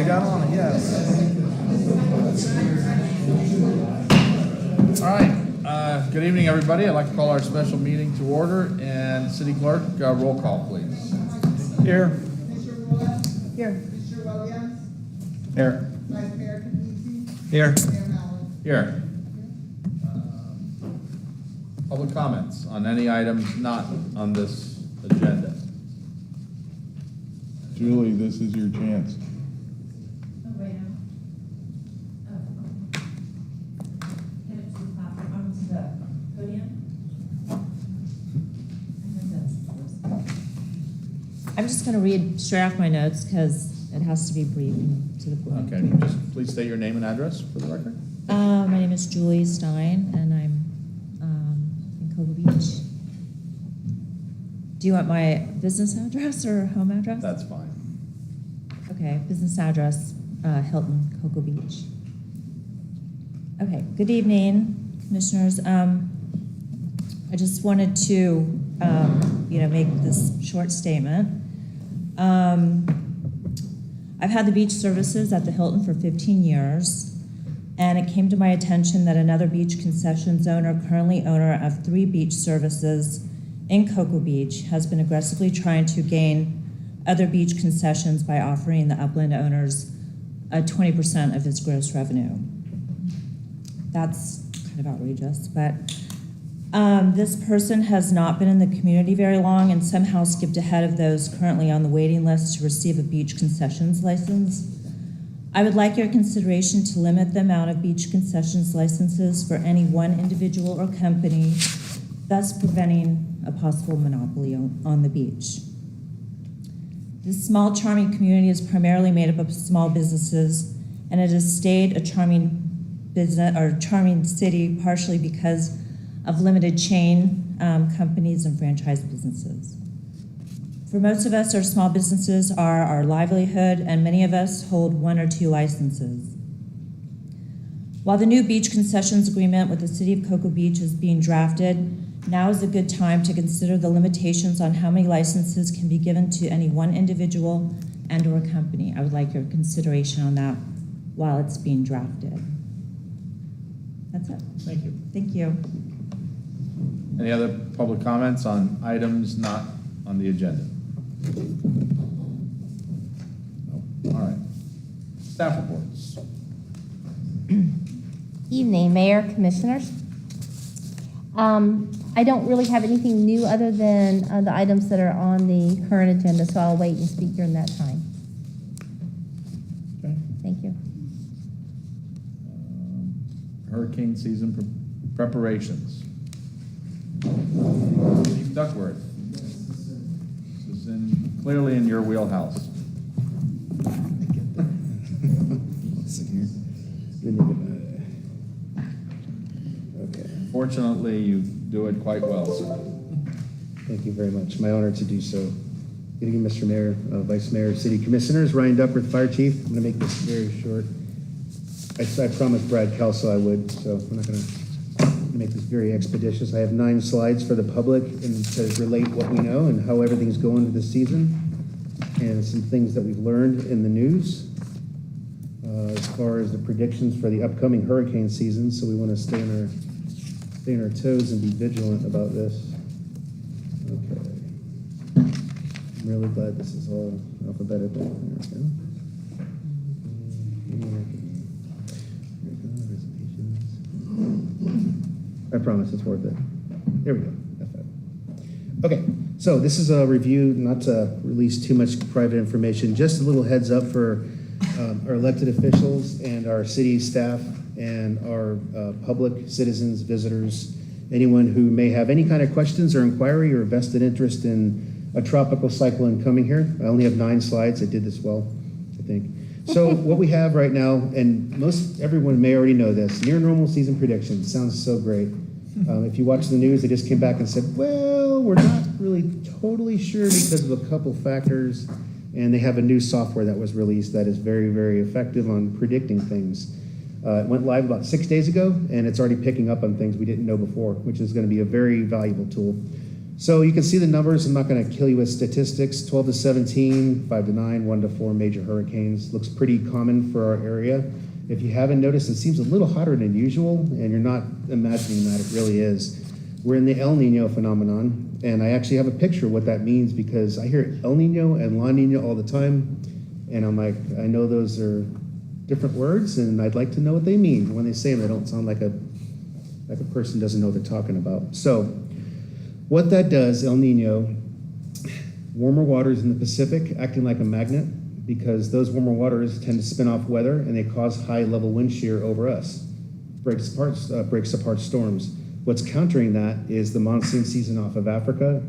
I got on it, yes. All right, good evening, everybody. I'd like to call our special meeting to order, and City Clerk, roll call, please. Here. Here. Mr. Williams, Here. Vice Mayor Capizzi, Here. Mayor Mallon. Here. Public comments on any items not on this agenda. Julie, this is your chance. Oh, wait, no. Oh. Get it to the platform, onto the podium. I'm just going to read straight off my notes because it has to be brief and to the point. Okay, just please state your name and address for the record. My name is Julie Stein, and I'm in Cocoa Beach. Do you want my business address or home address? That's fine. Okay, business address, Hilton, Cocoa Beach. Okay, good evening, commissioners. I just wanted to, make this short statement. I've had the beach services at the Hilton for 15 years, and it came to my attention that another beach concessions owner, currently owner of 3 beach services in Cocoa Beach, has been aggressively trying to gain other beach concessions by offering the Upland owners 20% of his gross revenue. That's kind of outrageous, but this person has not been in the community very long and somehow skipped ahead of those currently on the waiting list to receive a beach concessions license. I would like your consideration to limit the amount of beach concessions licenses for any one individual or company, thus preventing a possible monopoly on the beach. This small, charming community is primarily made up of small businesses, and it has stayed a charming business or charming city partially because of limited chain companies and franchise businesses. For most of us, our small businesses are our livelihood, and many of us hold 1 or 2 licenses. While the new beach concessions agreement with the City of Cocoa Beach is being drafted, now is a good time to consider the limitations on how many licenses can be given to any one individual and or company. I would like your consideration on that while it's being drafted. That's it. Thank you. Thank you. Any other public comments on items not on the agenda? No. All right. Staff reports. Evening, Mayor, Commissioners. I don't really have anything new other than the items that are on the current agenda, so I'll wait and speak during that time. Okay. Thank you. Hurricane season preparations. Chief Duckworth. This is clearly in your wheelhouse. Okay. Fortunately, you do it quite well, sir. Thank you very much. My honor to do so. Good evening, Mr. Mayor, Vice Mayor, City Commissioners, Ryan Duckworth, Fire Chief. I'm going to make this very short. I promised Brad Kelso I would, so I'm not going to make this very expeditious. I have 9 slides for the public and to relate what we know and how everything's going this season and some things that we've learned in the news as far as the predictions for the upcoming hurricane season. So we want to stay on our toes and be vigilant about this. Okay. I'm really glad this is all alphabetical. There we go. I promise it's worth it. There we go. Okay, so this is a review, not to release too much private information, just a little heads up for our elected officials and our city staff and our public citizens, visitors, anyone who may have any kind of questions or inquiry or vested interest in a tropical cyclone coming here. I only have 9 slides. I did this well, I think. So what we have right now, and everyone may already know this, near normal season predictions. Sounds so great. If you watch the news, they just came back and said, well, we're not really totally sure because of a couple factors. And they have a new software that was released that is very, very effective on predicting things. It went live about 6 days ago, and it's already picking up on things we didn't know before, which is going to be a very valuable tool. So you can see the numbers. I'm not going to kill you with statistics. 12 to 17, 5 to 9, 1 to 4 major hurricanes. Looks pretty common for our area. If you haven't noticed, it seems a little hotter than usual, and you're not imagining that. It really is. We're in the El Nino phenomenon, and I actually have a picture of what that means because I hear El Nino and La Nina all the time, and I'm like, I know those are different words, and I'd like to know what they mean. When they say them, they don't sound like a person doesn't know what they're talking about. So what that does, El Nino, warmer waters in the Pacific acting like a magnet, because those warmer waters tend to spin off weather and they cause high level wind shear over us, breaks apart storms. What's countering that is the monsoon season off of Africa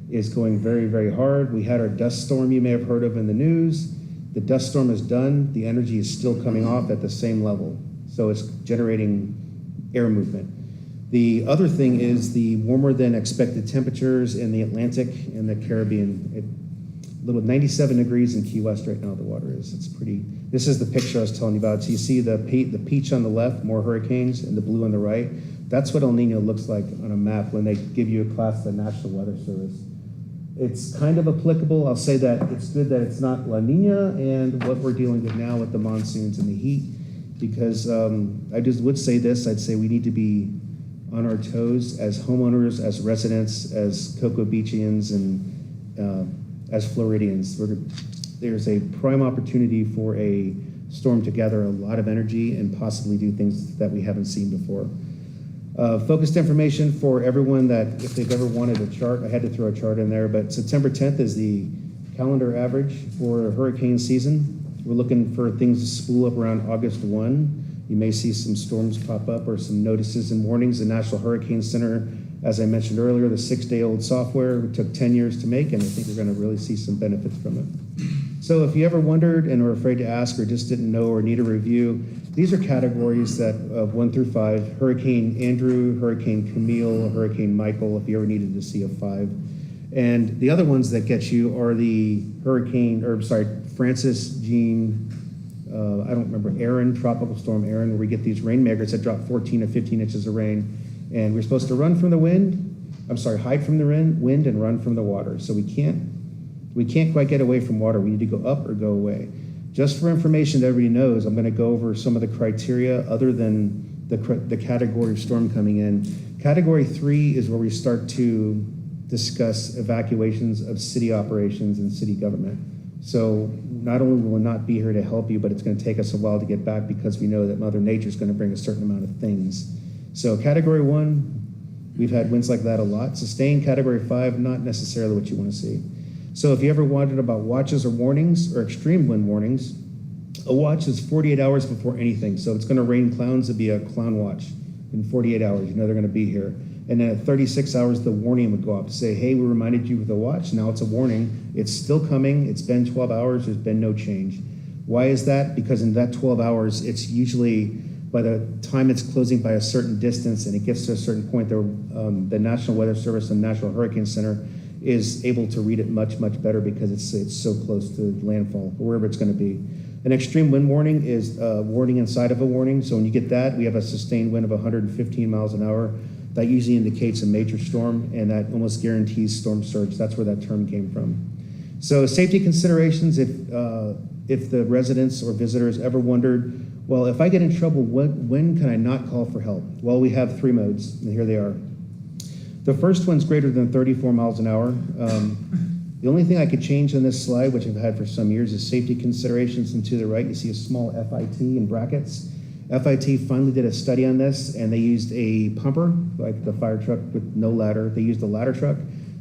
is going very, very hard. We had our dust storm you may have heard of in the news. The dust storm is done. The energy is still coming off at the same level. So it's generating air movement. The other thing is the warmer than expected temperatures in the Atlantic and the Caribbean. Little 97 degrees in Key West right now, the water is. It's pretty, this is the picture I was telling you about. So you see the peach on the left, more hurricanes, and the blue on the right. That's what El Nino looks like on a map when they give you a class at the National Weather Service. It's kind of applicable. I'll say that it's good that it's not La Nina and what we're dealing with now with the monsoons and the heat, because I just would say this, I'd say we need to be on our toes as homeowners, as residents, as Cocoa Beachians, and as Floridians. There's a prime opportunity for a storm to gather a lot of energy and possibly do things that we haven't seen before. Focused information for everyone that if they've ever wanted a chart, I had to throw a chart in there, but September 10th is the calendar average for hurricane season. We're looking for things to spool up around August 1. You may see some storms pop up or some notices and warnings. The National Hurricane Center, as I mentioned earlier, the 6-day-old software, it took 10 years to make, and I think we're going to really see some benefits from it. So if you ever wondered and were afraid to ask or just didn't know or need a review, these are categories that of 1 through 5, Hurricane Andrew, Hurricane Camille, Hurricane Michael, if you ever needed to see a 5. And the other ones that get you are the Francis, Jean, I don't remember, Aaron, Tropical Storm Aaron, where we get these rainmakers that drop 14 to 15 inches of rain. And we're supposed to run from the hide from the wind and run from the water. So we can't quite get away from water. We need to go up or go away. Just for information that everybody knows, I'm going to go over some of the criteria other than the category of storm coming in. Category 3 is where we start to discuss evacuations of city operations and city government. So not only will we not be here to help you, but it's going to take us a while to get back because we know that Mother Nature is going to bring a certain amount of things. So category 1, we've had winds like that a lot. Sustained category 5, not necessarily what you want to see. So if you ever wondered about watches or warnings or extreme wind warnings, a watch is 48 hours before anything. So it's going to rain clowns, it'd be a clown watch in 48 hours. You know they're going to be here. And then at 36 hours, the warning would go up to say, hey, we reminded you with a watch. Now it's a warning. It's still coming. It's been 12 hours. There's been no change. Why is that? Because in that 12 hours, it's usually by the time it's closing by a certain distance and it gets to a certain point, the National Weather Service and National Hurricane Center is able to read it much, much better because it's so close to landfall or wherever it's going to be. An extreme wind warning is a warning inside of a warning. So when you get that, we have a sustained wind of 115 miles an hour. That usually indicates a major storm, and that almost guarantees storm surge. That's where that term came from. So safety considerations, if the residents or visitors ever wondered, well, if I get in trouble, when can I not call for help? Well, we have 3 modes, and here they are. The first one's greater than 34 miles an hour. The only thing I could change on this slide, which I've had for some years, is safety considerations, and to the right, you see a small FIT in brackets. FIT finally did a study on this, and they used a pumper, like the fire truck with no ladder. They used a ladder truck.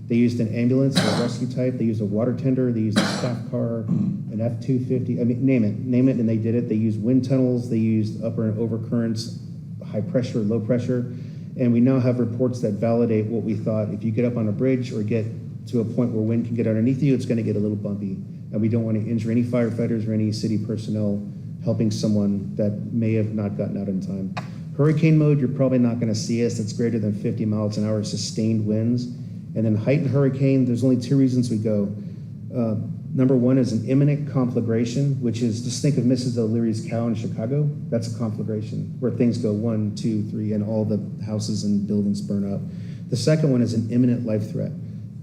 They used an ambulance, a rescue type. They used a water tender. They used a staff car, an F-250. I mean, name it, and they did it. They used wind tunnels. They used upper and overcurrents, high pressure, low pressure. And we now have reports that validate what we thought. If you get up on a bridge or get to a point where wind can get underneath you, it's going to get a little bumpy. And we don't want to injure any firefighters or any city personnel helping someone that may have not gotten out in time. Hurricane mode, you're probably not going to see us. It's greater than 50 miles an hour, sustained winds. And then heightened hurricane, there's only 2 reasons we go. Number 1 is an imminent conflagration, which is, just think of Mrs. O'Leary's cow in Chicago. That's a conflagration where things go 1, 2, 3, and all the houses and buildings burn up. The second one is an imminent life threat.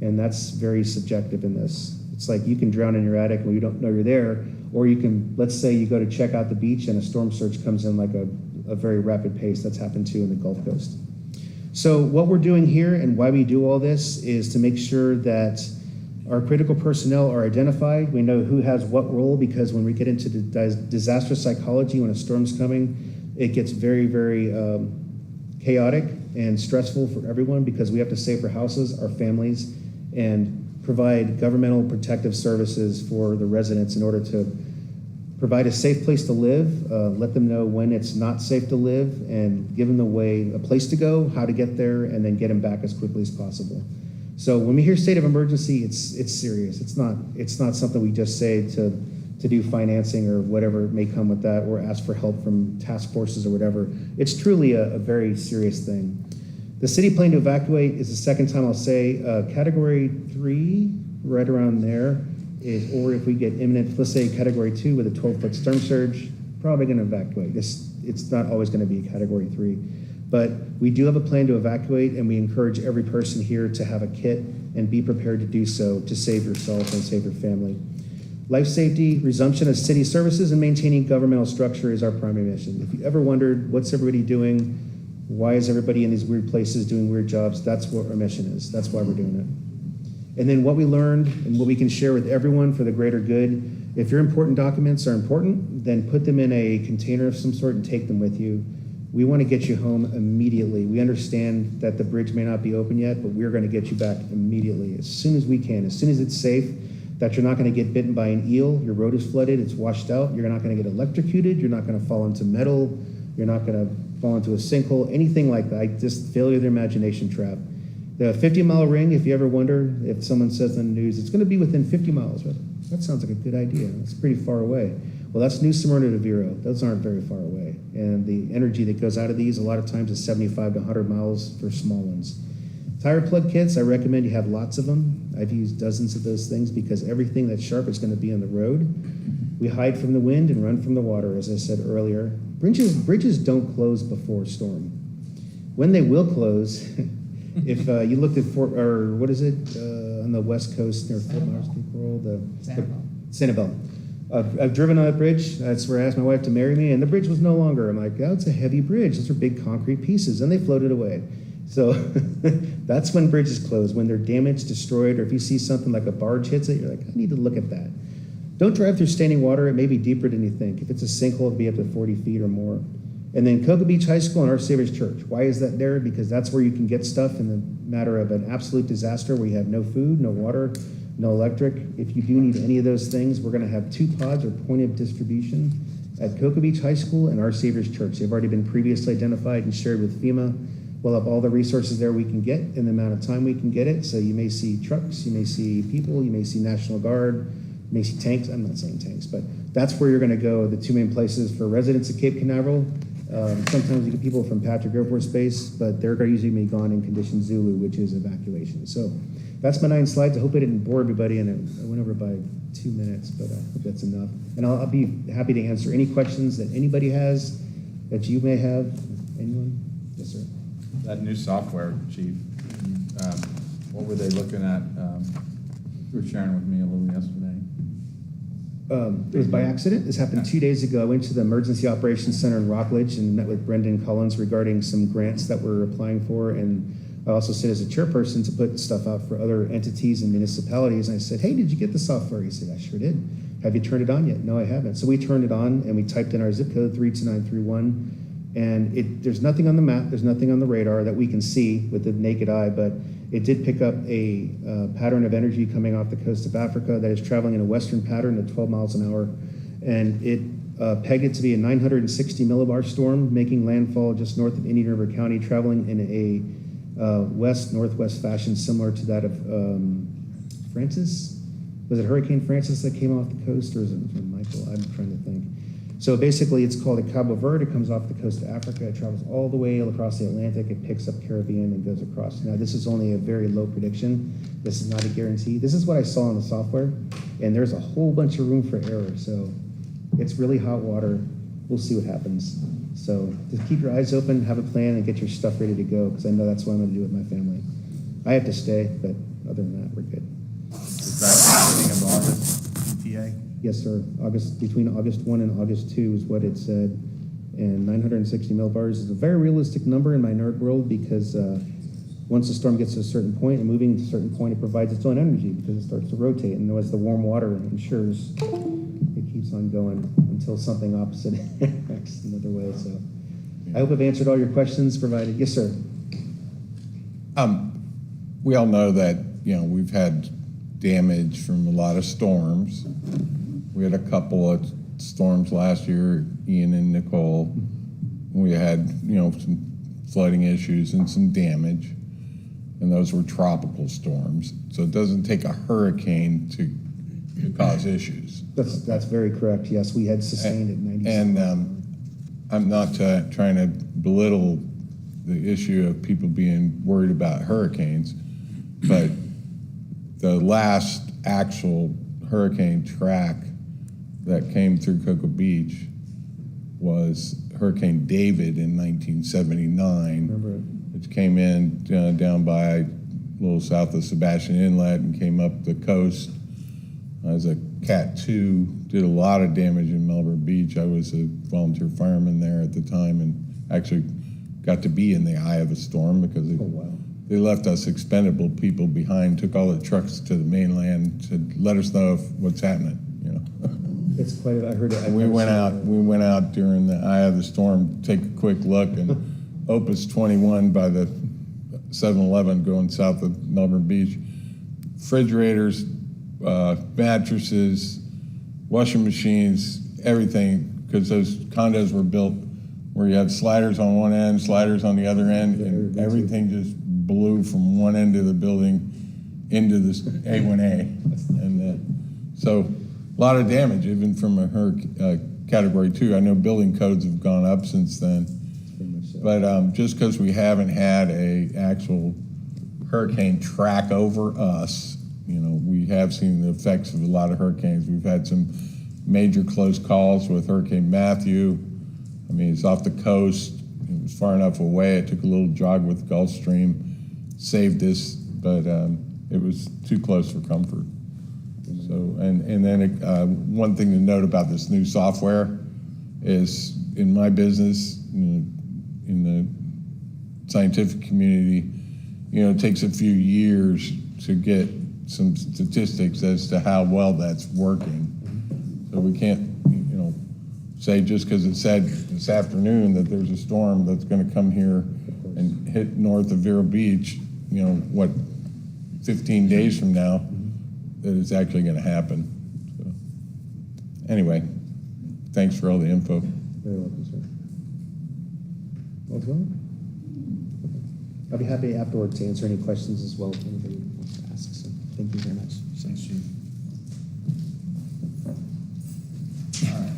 And that's very subjective in this. It's like you can drown in your attic and we don't know you're there, or you can, let's say you go to check out the beach and a storm surge comes in like a very rapid pace. That's happened too in the Gulf Coast. So what we're doing here and why we do all this is to make sure that our critical personnel are identified. We know who has what role, because when we get into the disaster psychology, when a storm's coming, it gets very, very chaotic and stressful for everyone, because we have to save our houses, our families, and provide governmental protective services for the residents in order to provide a safe place to live, let them know when it's not safe to live, and give them a place to go, how to get there, and then get them back as quickly as possible. So when we hear state of emergency, it's serious. It's not something we just say to do financing or whatever may come with that, or ask for help from task forces or whatever. It's truly a very serious thing. The city plan to evacuate is the second time I'll say category 3, right around there, or if we get imminent, let's say category 2 with a 12-foot storm surge, probably going to evacuate. It's not always going to be a category 3. But we do have a plan to evacuate, and we encourage every person here to have a kit and be prepared to do so to save yourself and save your family. Life safety, resumption of city services, and maintaining governmental structure is our primary mission. If you ever wondered, what's everybody doing? Why is everybody in these weird places doing weird jobs? That's what our mission is. That's why we're doing it. And then what we learned and what we can share with everyone for the greater good. If your important documents are important, then put them in a container of some sort and take them with you. We want to get you home immediately. We understand that the bridge may not be open yet, but we're going to get you back immediately, as soon as we can, as soon as it's safe, that you're not going to get bitten by an eel, your road is flooded, it's washed out, you're not going to get electrocuted, you're not going to fall into metal, you're not going to fall into a sinkhole, anything like that. Just failure of the imagination trap. The 50-mile ring, if you ever wonder, if someone says on the news, it's going to be within 50 miles. That sounds like a good idea. That's pretty far away. Well, that's New Smyrna to Vero. Those aren't very far away. And the energy that goes out of these, a lot of times, is 75 to 100 miles for small ones. Tire plug kits, I recommend you have lots of them. I've used dozens of those things because everything that's sharp is going to be on the road. We hide from the wind and run from the water, as I said earlier. Bridges don't close before storm. When they will close, if you looked at on the west coast near Fort Myers, Sanibel. I've driven on that bridge. That's where I asked my wife to marry me, and the bridge was no longer. I'm like, oh, it's a heavy bridge. Those are big concrete pieces, and they floated away. So that's when bridges close, when they're damaged, destroyed, or if you see something like a barge hits it, you're like, I need to look at that. Don't drive through standing water. It may be deeper than you think. If it's a sinkhole, it'll be up to 40 feet or more. And then Cocoa Beach High School and Our Savior's Church. Why is that there? Because that's where you can get stuff in the matter of an absolute disaster where you have no food, no water, no electric. If you do need any of those things, we're going to have 2 pods or point of distribution at Cocoa Beach High School and Our Savior's Church. They've already been previously identified and shared with FEMA. We'll have all the resources there we can get in the amount of time we can get it. So you may see trucks, you may see people, you may see National Guard, you may see tanks. I'm not saying tanks, but that's where you're going to go. The 2 main places for residents at Cape Canaveral. Sometimes you get people from Patrick Air Force Base, but they're usually be gone in condition Zulu, which is evacuation. So that's my 9 slides. I hope I didn't bore everybody, and I went over by 2 minutes, but I hope that's enough. And I'll be happy to answer any questions that anybody has, that you may have. Anyone? Yes, sir. That new software, Chief, what were they looking at? You were sharing with me a little yesterday. It was by accident. This happened 2 days ago. I went to the Emergency Operations Center in Rockledge and met with Brendan Collins regarding some grants that we're applying for. And I also sit as a chairperson to put stuff out for other entities and municipalities. And I said, hey, did you get the software? He said, I sure did. Have you turned it on yet? No, I haven't. So we turned it on and we typed in our zip code 32931. And there's nothing on the map, there's nothing on the radar that we can see with the naked eye, but it did pick up a pattern of energy coming off the coast of Africa that is traveling in a western pattern at 12 miles an hour. And it pegged it to be a 960 millibar storm, making landfall just north of Indian River County, traveling in a west-northwest fashion similar to that of Francis. Was it Hurricane Francis that came off the coast, or is it from Michael? I'm trying to think. So basically, it's called a Cabo Verde. It comes off the coast of Africa. It travels all the way across the Atlantic. It picks up Caribbean and goes across. Now, this is only a very low prediction. This is not a guarantee. This is what I saw in the software, and there's a whole bunch of room for error. So it's really hot water. We'll see what happens. So just keep your eyes open, have a plan, and get your stuff ready to go, because I know that's what I'm going to do with my family. I have to stay, but other than that, we're good. Is that the beginning of August, ETA? Yes, sir. Between August 1 and August 2 is what it said. And 960 millibars is a very realistic number in my nerd world because once the storm gets to a certain point and moving to a certain point, it provides its own energy because it starts to rotate. And as the warm water ensures, it keeps on going until something opposite acts another way. So I hope I've answered all your questions provided. Yes, sir. We all know that, we've had damage from a lot of storms. We had a couple of storms last year, Ian and Nicole. We had, some flooding issues and some damage. And those were tropical storms. So it doesn't take a hurricane to cause issues. That's very correct. Yes, we had sustained it 90. And I'm not trying to belittle the issue of people being worried about hurricanes, but the last actual hurricane track that came through Cocoa Beach was Hurricane David in 1979. Remember it? Which came in down by a little south of Sebastian Inlet and came up the coast as a Cat 2, did a lot of damage in Melbourne Beach. I was a volunteer fireman there at the time and actually got to be in the eye of a storm because they left us expendable people behind, took all the trucks to the mainland to let us know what's happening. It's quite. I heard it. We went out during the eye of the storm, take a quick look, and Opus 21 by the 7-Eleven going south of Melbourne Beach, refrigerators, mattresses, washing machines, everything, because those condos were built where you had sliders on one end, sliders on the other end, and everything just blew from one end of the building into this A1A. And so a lot of damage, even from a Category 2. I know building codes have gone up since then. But just because we haven't had a actual hurricane track over us, we have seen the effects of a lot of hurricanes. We've had some major close calls with Hurricane Matthew. I mean, it's off the coast. It was far enough away. It took a little jog with Gulfstream, saved us, but it was too close for comfort. So, and then one thing to note about this new software is in my business, in the scientific community, it takes a few years to get some statistics as to how well that's working. So we can't, say just because it said this afternoon that there's a storm that's going to come here and hit north of Vero Beach, 15 days from now, that it's actually going to happen. So, anyway, thanks for all the info. Very welcome, sir. All's well? I'll be happy afterwards to answer any questions as well if anybody wants to ask. So thank you very much. Thanks, Chief. All right.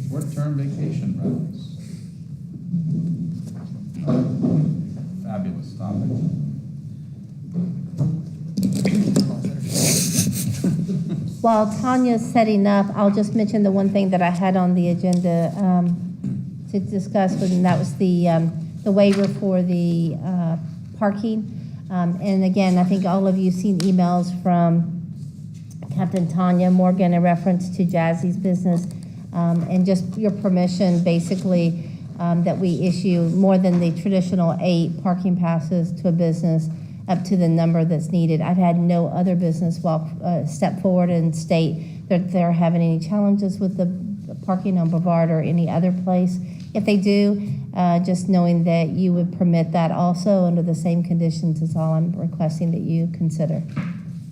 Short-term vacation rentals. Fabulous topic. While Tanya's setting up, I'll just mention the one thing that I had on the agenda to discuss, and that was the waiver for the parking. And again, I think all of you seen emails from Captain Tanya Morgan in reference to Jazzy's business, and just your permission, basically, that we issue more than the traditional 8 parking passes to a business up to the number that's needed. I've had no other business step forward and state that they're having any challenges with the parking on Brevard or any other place. If they do, just knowing that you would permit that also under the same conditions is all I'm requesting that you consider.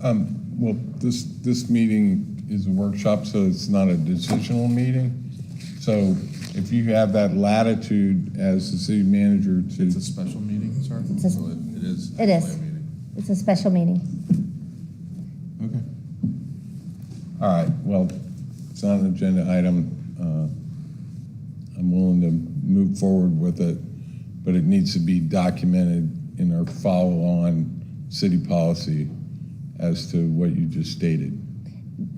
Well, this meeting is a workshop, so it's not a decisional meeting. So if you have that latitude as the city manager to... It's a special meeting, sir? It's a- So it is. It is. actually a meeting. It's a special meeting. Okay. All right, well, it's not an agenda item. I'm willing to move forward with it, but it needs to be documented in our follow-on city policy as to what you just stated.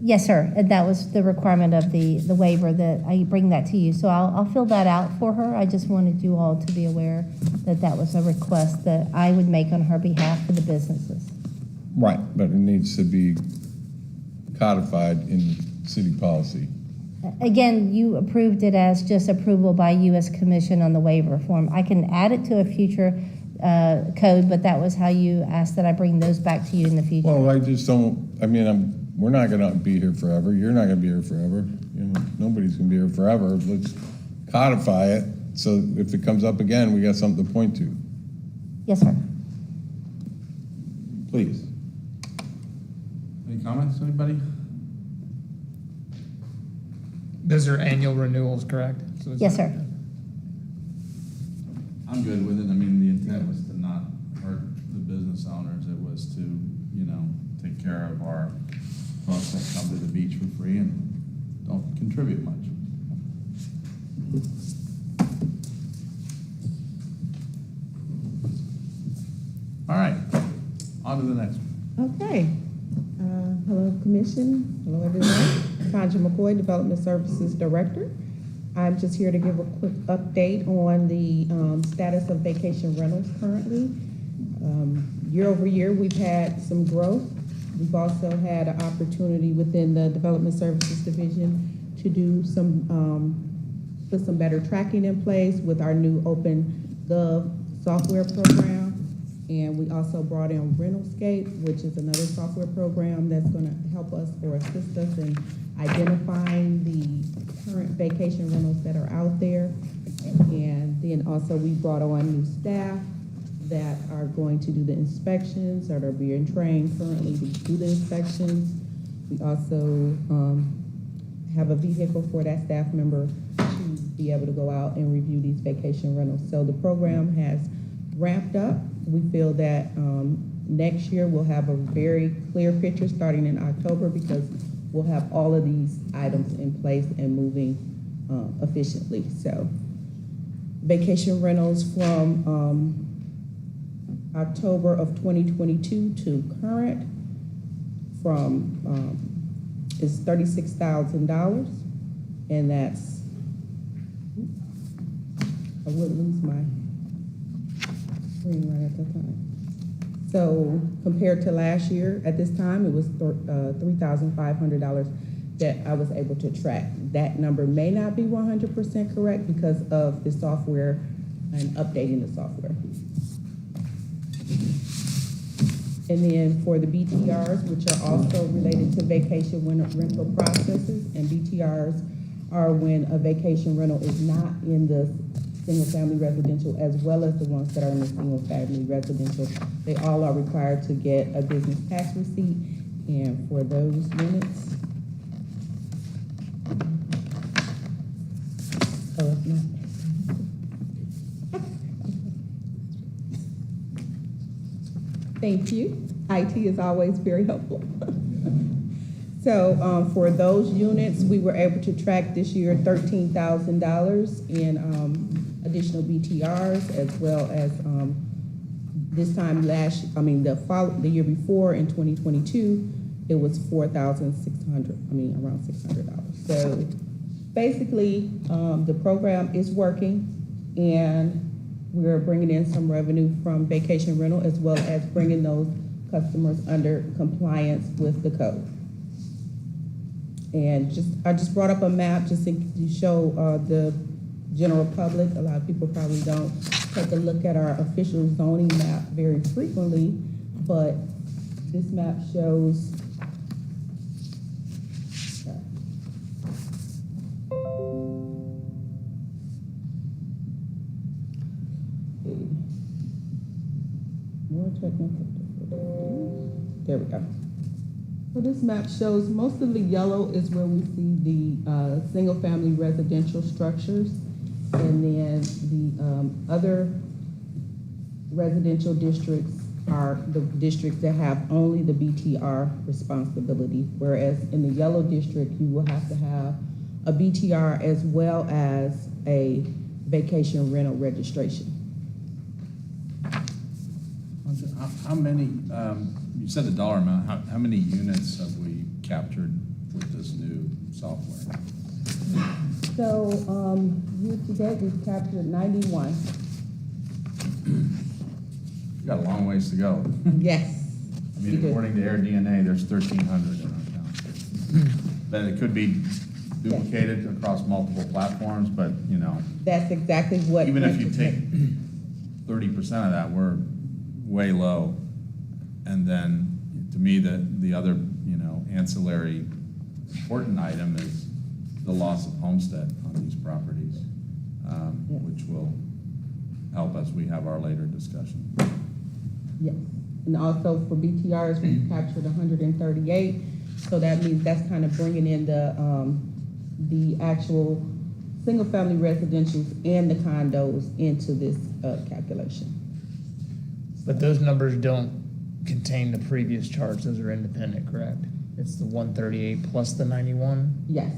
Yes, sir. And that was the requirement of the waiver, that I bring that to you. So I'll fill that out for her. I just wanted you all to be aware that that was a request that I would make on her behalf for the businesses. Right, but it needs to be codified in city policy. Again, you approved it as just approval by you as commission on the waiver form. I can add it to a future code, but that was how you asked that I bring those back to you in the future. Well, I just don't, I mean, we're not gonna be here forever, you're not gonna be here forever, you know, nobody's gonna be here forever. Let's codify it, so if it comes up again, we got something to point to. Yes, sir. Please. Any comments, anybody? Those are annual renewals, correct? So it's- Yes, sir. I'm good with it. I mean, the intent was to not hurt the business owners. It was to, you know, take care of our folks that come to the beach for free and don't contribute much. All right, on to the next one. Okay. Hello, Commission. Hello, everyone. Tanja McCoy, Development Services Director. I'm just here to give a quick update on the status of vacation rentals currently. Year over year, we've had some growth. We've also had an opportunity within the Development Services Division to do put some better tracking in place with our new OpenGov software program. And we also brought in Rentalscape, which is another software program that's gonna help us or assist us in identifying the current vacation rentals that are out there. And then also we brought on new staff that are going to do the inspections, that are being trained currently to do the inspections. We also have a vehicle for that staff member to be able to go out and review these vacation rentals. So the program has ramped up. We feel that next year we'll have a very clear picture starting in October, because we'll have all of these items in place and moving efficiently. So vacation rentals from October of 2022 to current is $36,000, and that's, I wouldn't lose my screen right at that time. So compared to last year, at this time, it was $3,500 that I was able to track. That number may not be 100% correct because of the software and updating the software. And then for the BTRs, which are also related to vacation rental processes, and BTRs are when a vacation rental is not in the single-family residential, as well as the ones that are in the single-family residential. They all are required to get a business tax receipt, and for those units, oh, it's not. Thank you. IT is always very helpful. So for those units, we were able to track this year $13,000 in additional BTRs, as well as this time the year before in 2022, it was $4,600, around $600. So basically, the program is working, and we're bringing in some revenue from vacation rental, as well as bringing those customers under compliance with the code. And I just brought up a map just to show the general public. A lot of people probably don't take a look at our official zoning map very frequently, but this map shows more technical. There we go. So this map shows most of the yellow is where we see the single-family residential structures, and then the other residential districts are the districts that have only the BTR responsibility, whereas in the yellow district, you will have to have a BTR as well as a vacation rental registration. How many, you said the dollar amount, how many units have we captured software? So, year to date, we've captured 91. We got a long ways to go. Yes. I we mean, do. according to Air DNA, there's 1,300 in our town. Then it could be duplicated across multiple platforms, but, you know, That's exactly what. even if you went to take take- 30% of that, we're way low. And then, to me, the other, you know, ancillary important item is the loss of homestead on these properties, Yeah. which will help as we have our later discussion. Yes, and also for BTRs, we captured 138, so that means that's kind of bringing in the actual single-family residentials and the condos into this calculation. But those numbers don't contain the previous charts, those are independent, correct? It's the 138 plus the 91? Yes,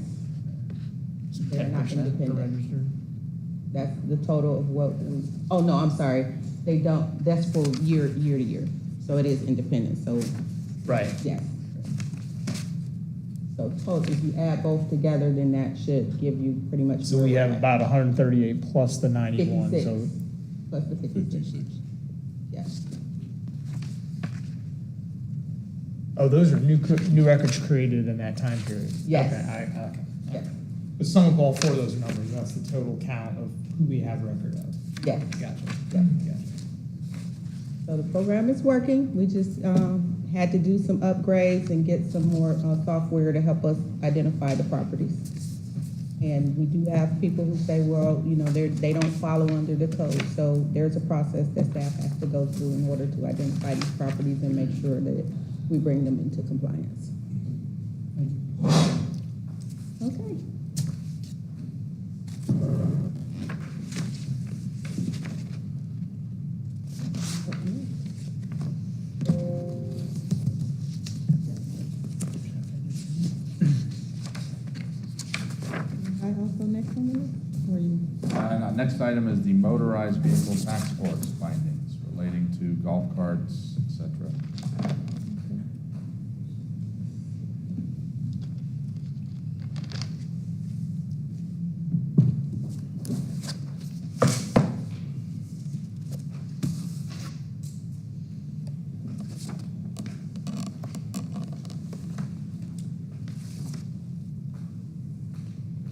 They're not 10% for independent. registered? that's the total of what we, oh, no, I'm sorry, they don't, that's for year to year, so it is independent, so, Right. yes. So total, if you add both together, then that should give you pretty much. So where we we're have at. about 138 plus the 91, 56, so plus the 56, yes. oh, those are new records created in that time period? Yes. Okay. Yes. But sum of all four of those numbers, that's the total count of who we have record of. Yes. Gotcha. Yeah. Gotcha. So the program is working. We just had to do some upgrades and get some more software to help us identify the properties. And we do have people who say, well, you know, they don't follow under the code. So there's a process that staff has to go through in order to identify these properties and make sure that we bring them into compliance. Okay. I also next on the list, or you? Next item is the motorized vehicle tax force findings relating to golf carts, et cetera.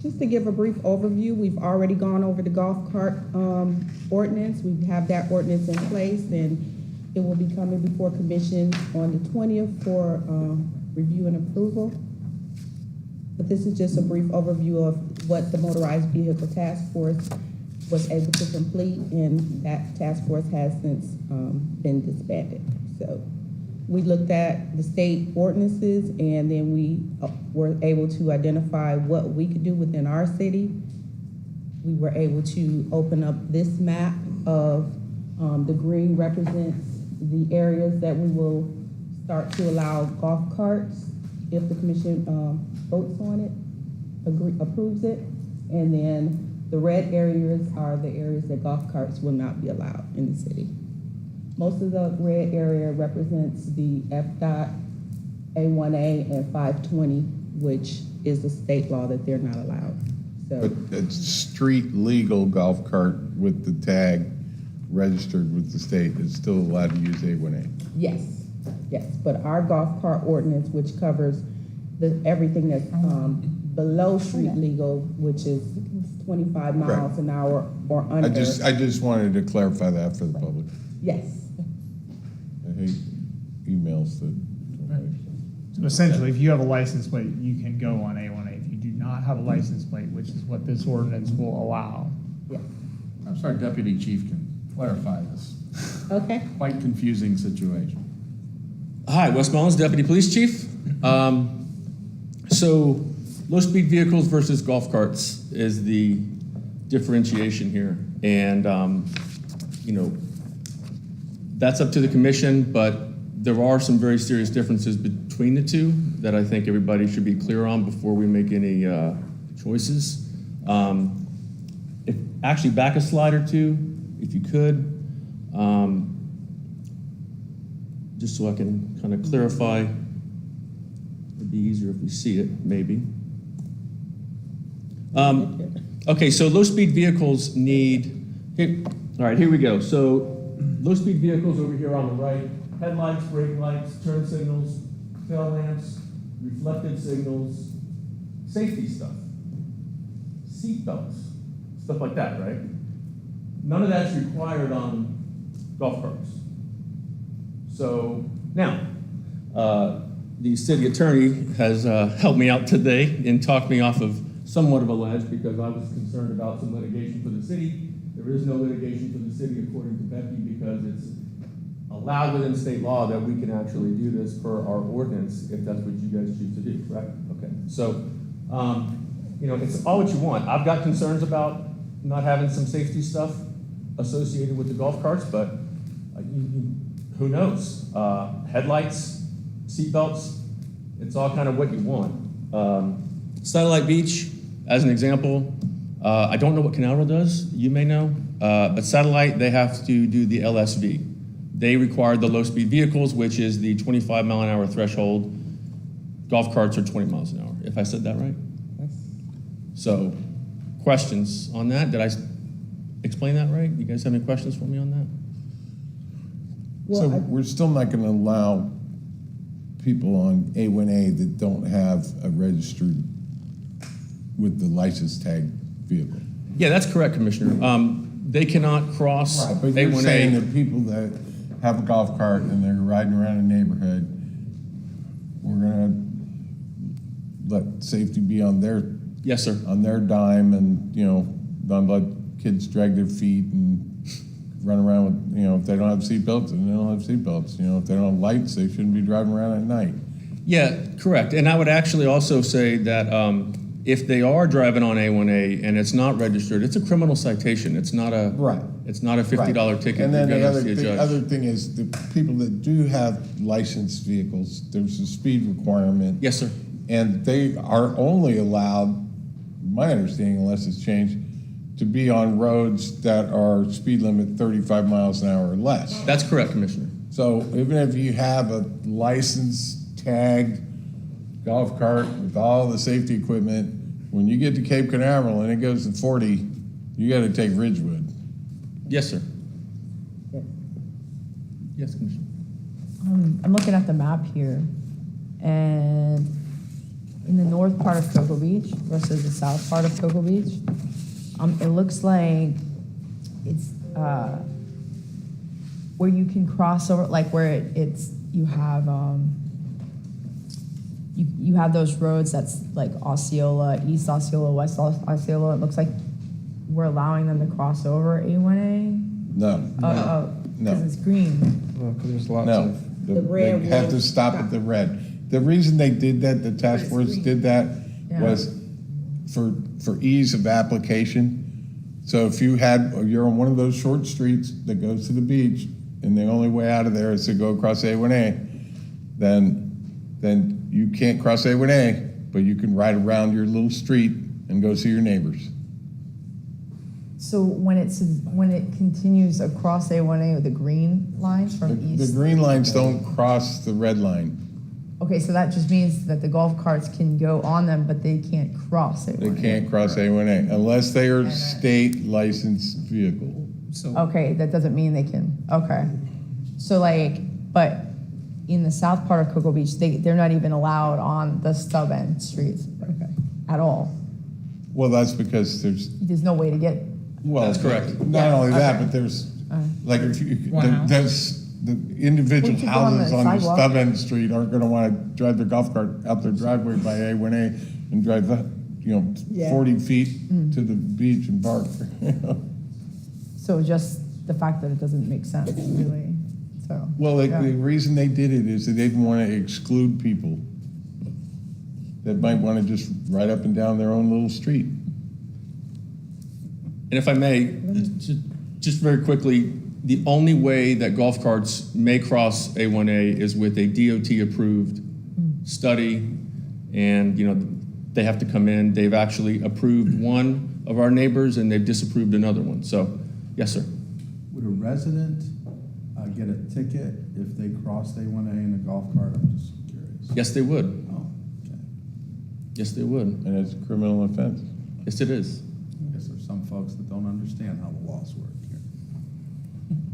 Just to give a brief overview, we've already gone over the golf cart ordinance. We have that ordinance in place, and it will be coming before commission on the 20th for review and approval. But this is just a brief overview of what the motorized vehicle task force was able to complete, and that task force has since been disbanded. So we looked at the state ordinances, and then we were able to identify what we could do within our city. We were able to open up this map of, the green represents the areas that we will start to allow golf carts if the commission votes on it, approves it. And then the red areas are the areas that golf carts will not be allowed in the city. Most of the red area represents the FDOT, A1A, and 520, which is a state law that they're not allowed. So, But it's street legal golf cart with the tag registered with the state is still allowed to use A1A. yes, but our golf cart ordinance, which covers everything that's below street legal, which is 25 miles an hour or under. I just wanted to clarify that for the public. Yes, I hate emails that. So essentially, if you have a license plate, you can go on A1A. If you do not have a license plate, which is what this ordinance will allow. yes, I'm sorry, Deputy Chief can clarify this okay. quite confusing situation. Hi, Wes Mullins, Deputy Police Chief. So, low-speed vehicles versus golf carts is the differentiation here. And, you know, that's up to the commission, but there are some very serious differences between the two that I think everybody should be clear on before we make any choices. If, actually, back a slide or two, if you could. Just so I can kind of clarify. It'd be easier if we see it, maybe. Okay, so low-speed vehicles need, all right, here we go. So low-speed vehicles over here on the right, headlights, brake lights, turn signals, tail lamps, reflective signals, safety stuff, seat belts, stuff like that, right? None of that's required on golf carts. So now, the city attorney has helped me out today and talked me off of somewhat of a ledge because I was concerned about some litigation for the city. There is no litigation for the city according to Becky because it's allowed within state law that we can actually do this per our ordinance if that's what you guys choose to do, correct? Okay, so, it's all what you want. I've got concerns about not having some safety stuff associated with the golf carts, but who knows? Headlights, seatbelts, it's all kind of what you want. Satellite Beach, as an example, I don't know what Canaveral does, you may know, but Satellite, they have to do the LSV. They require the low-speed vehicles, which is the 25-mile-an-hour threshold. Golf carts are 20 miles an hour, if I said that right? So, questions on that? Did I explain that right? You guys have any questions for me on that? So we're still not gonna allow people on A1A that don't have a registered with the license tag vehicle. Yeah, that's correct, Commissioner. They cannot cross But you're saying A1A. that people that have a golf cart and they're riding around a neighborhood, we're gonna let safety be on their Yes, sir. dime and, not let kids drag their feet and run around with, if they don't have seatbelts, then they don't have seatbelts. If they don't have lights, they shouldn't be driving around at night. Yeah, correct. And I would actually also say that if they are driving on A1A and it's not registered, it's a criminal citation. It's not a Right. It's not a $50 ticket. And then You're the gonna other see a thing, judge. other thing is the people that do have licensed vehicles, there's a speed requirement. Yes, sir. And they are only allowed, my understanding, unless it's changed, to be on roads that are speed limit 35 miles an hour or less. That's correct, Commissioner. So even if you have a licensed, tagged golf cart with all the safety equipment, when you get to Cape Canaveral and it goes to 40, you gotta take Ridgewood. Yes, sir. Yes, Commissioner. I'm looking at the map here, and in the north part of Cocoa Beach versus the south part of Cocoa Beach, it looks like it's where you can cross over, like where you have you have those roads that's like Osceola, East Osceola, West Osceola. It looks like we're allowing them to cross over A1A. No, No, no. because it's green. Well, 'cause there's lots no. of. The red They have to will stop at the red. The reason they did that, the task force did that, Yeah. was for ease of application. So if you're on one of those short streets that goes to the beach, and the only way out of there is to go across A1A, then you can't cross A1A, but you can ride around your little street and go see your neighbors. So when it continues across A1A with the green lines from The east, green lines don't cross the red line. okay, so that just means that the golf carts can go on them, but they can't cross They A1A. can't cross A1A unless they are state licensed vehicle. Okay, that doesn't mean they can, okay. So but in the south part of Cocoa Beach, they're not even allowed on the stub end streets at all. Well, that's because There's no way to get, well. That's correct. Not Yeah, only that, okay. but there's, uh, like, if you, One house. there's, the individual We could go on the houses on the sidewalk. stub end street aren't gonna wanna drive their golf cart out their driveway by A1A and drive, Yeah. 40 feet to the beach and park. so just the fact that it doesn't make sense, really, so. Well, yeah. the reason they did it is they didn't wanna exclude people that might wanna just ride up and down their own little street. And if I may, just very quickly, the only way that golf carts may cross A1A is with a DOT-approved study, and, they have to come in. They've actually approved one of our neighbors, and they've disapproved another one. So, yes, sir. Would a resident get a ticket if they crossed A1A in a golf cart? I'm just curious. Yes, they would. Oh, okay. Yes, they would. And it's a criminal offense. Yes, it is. I guess there's some folks that don't understand how the laws work here.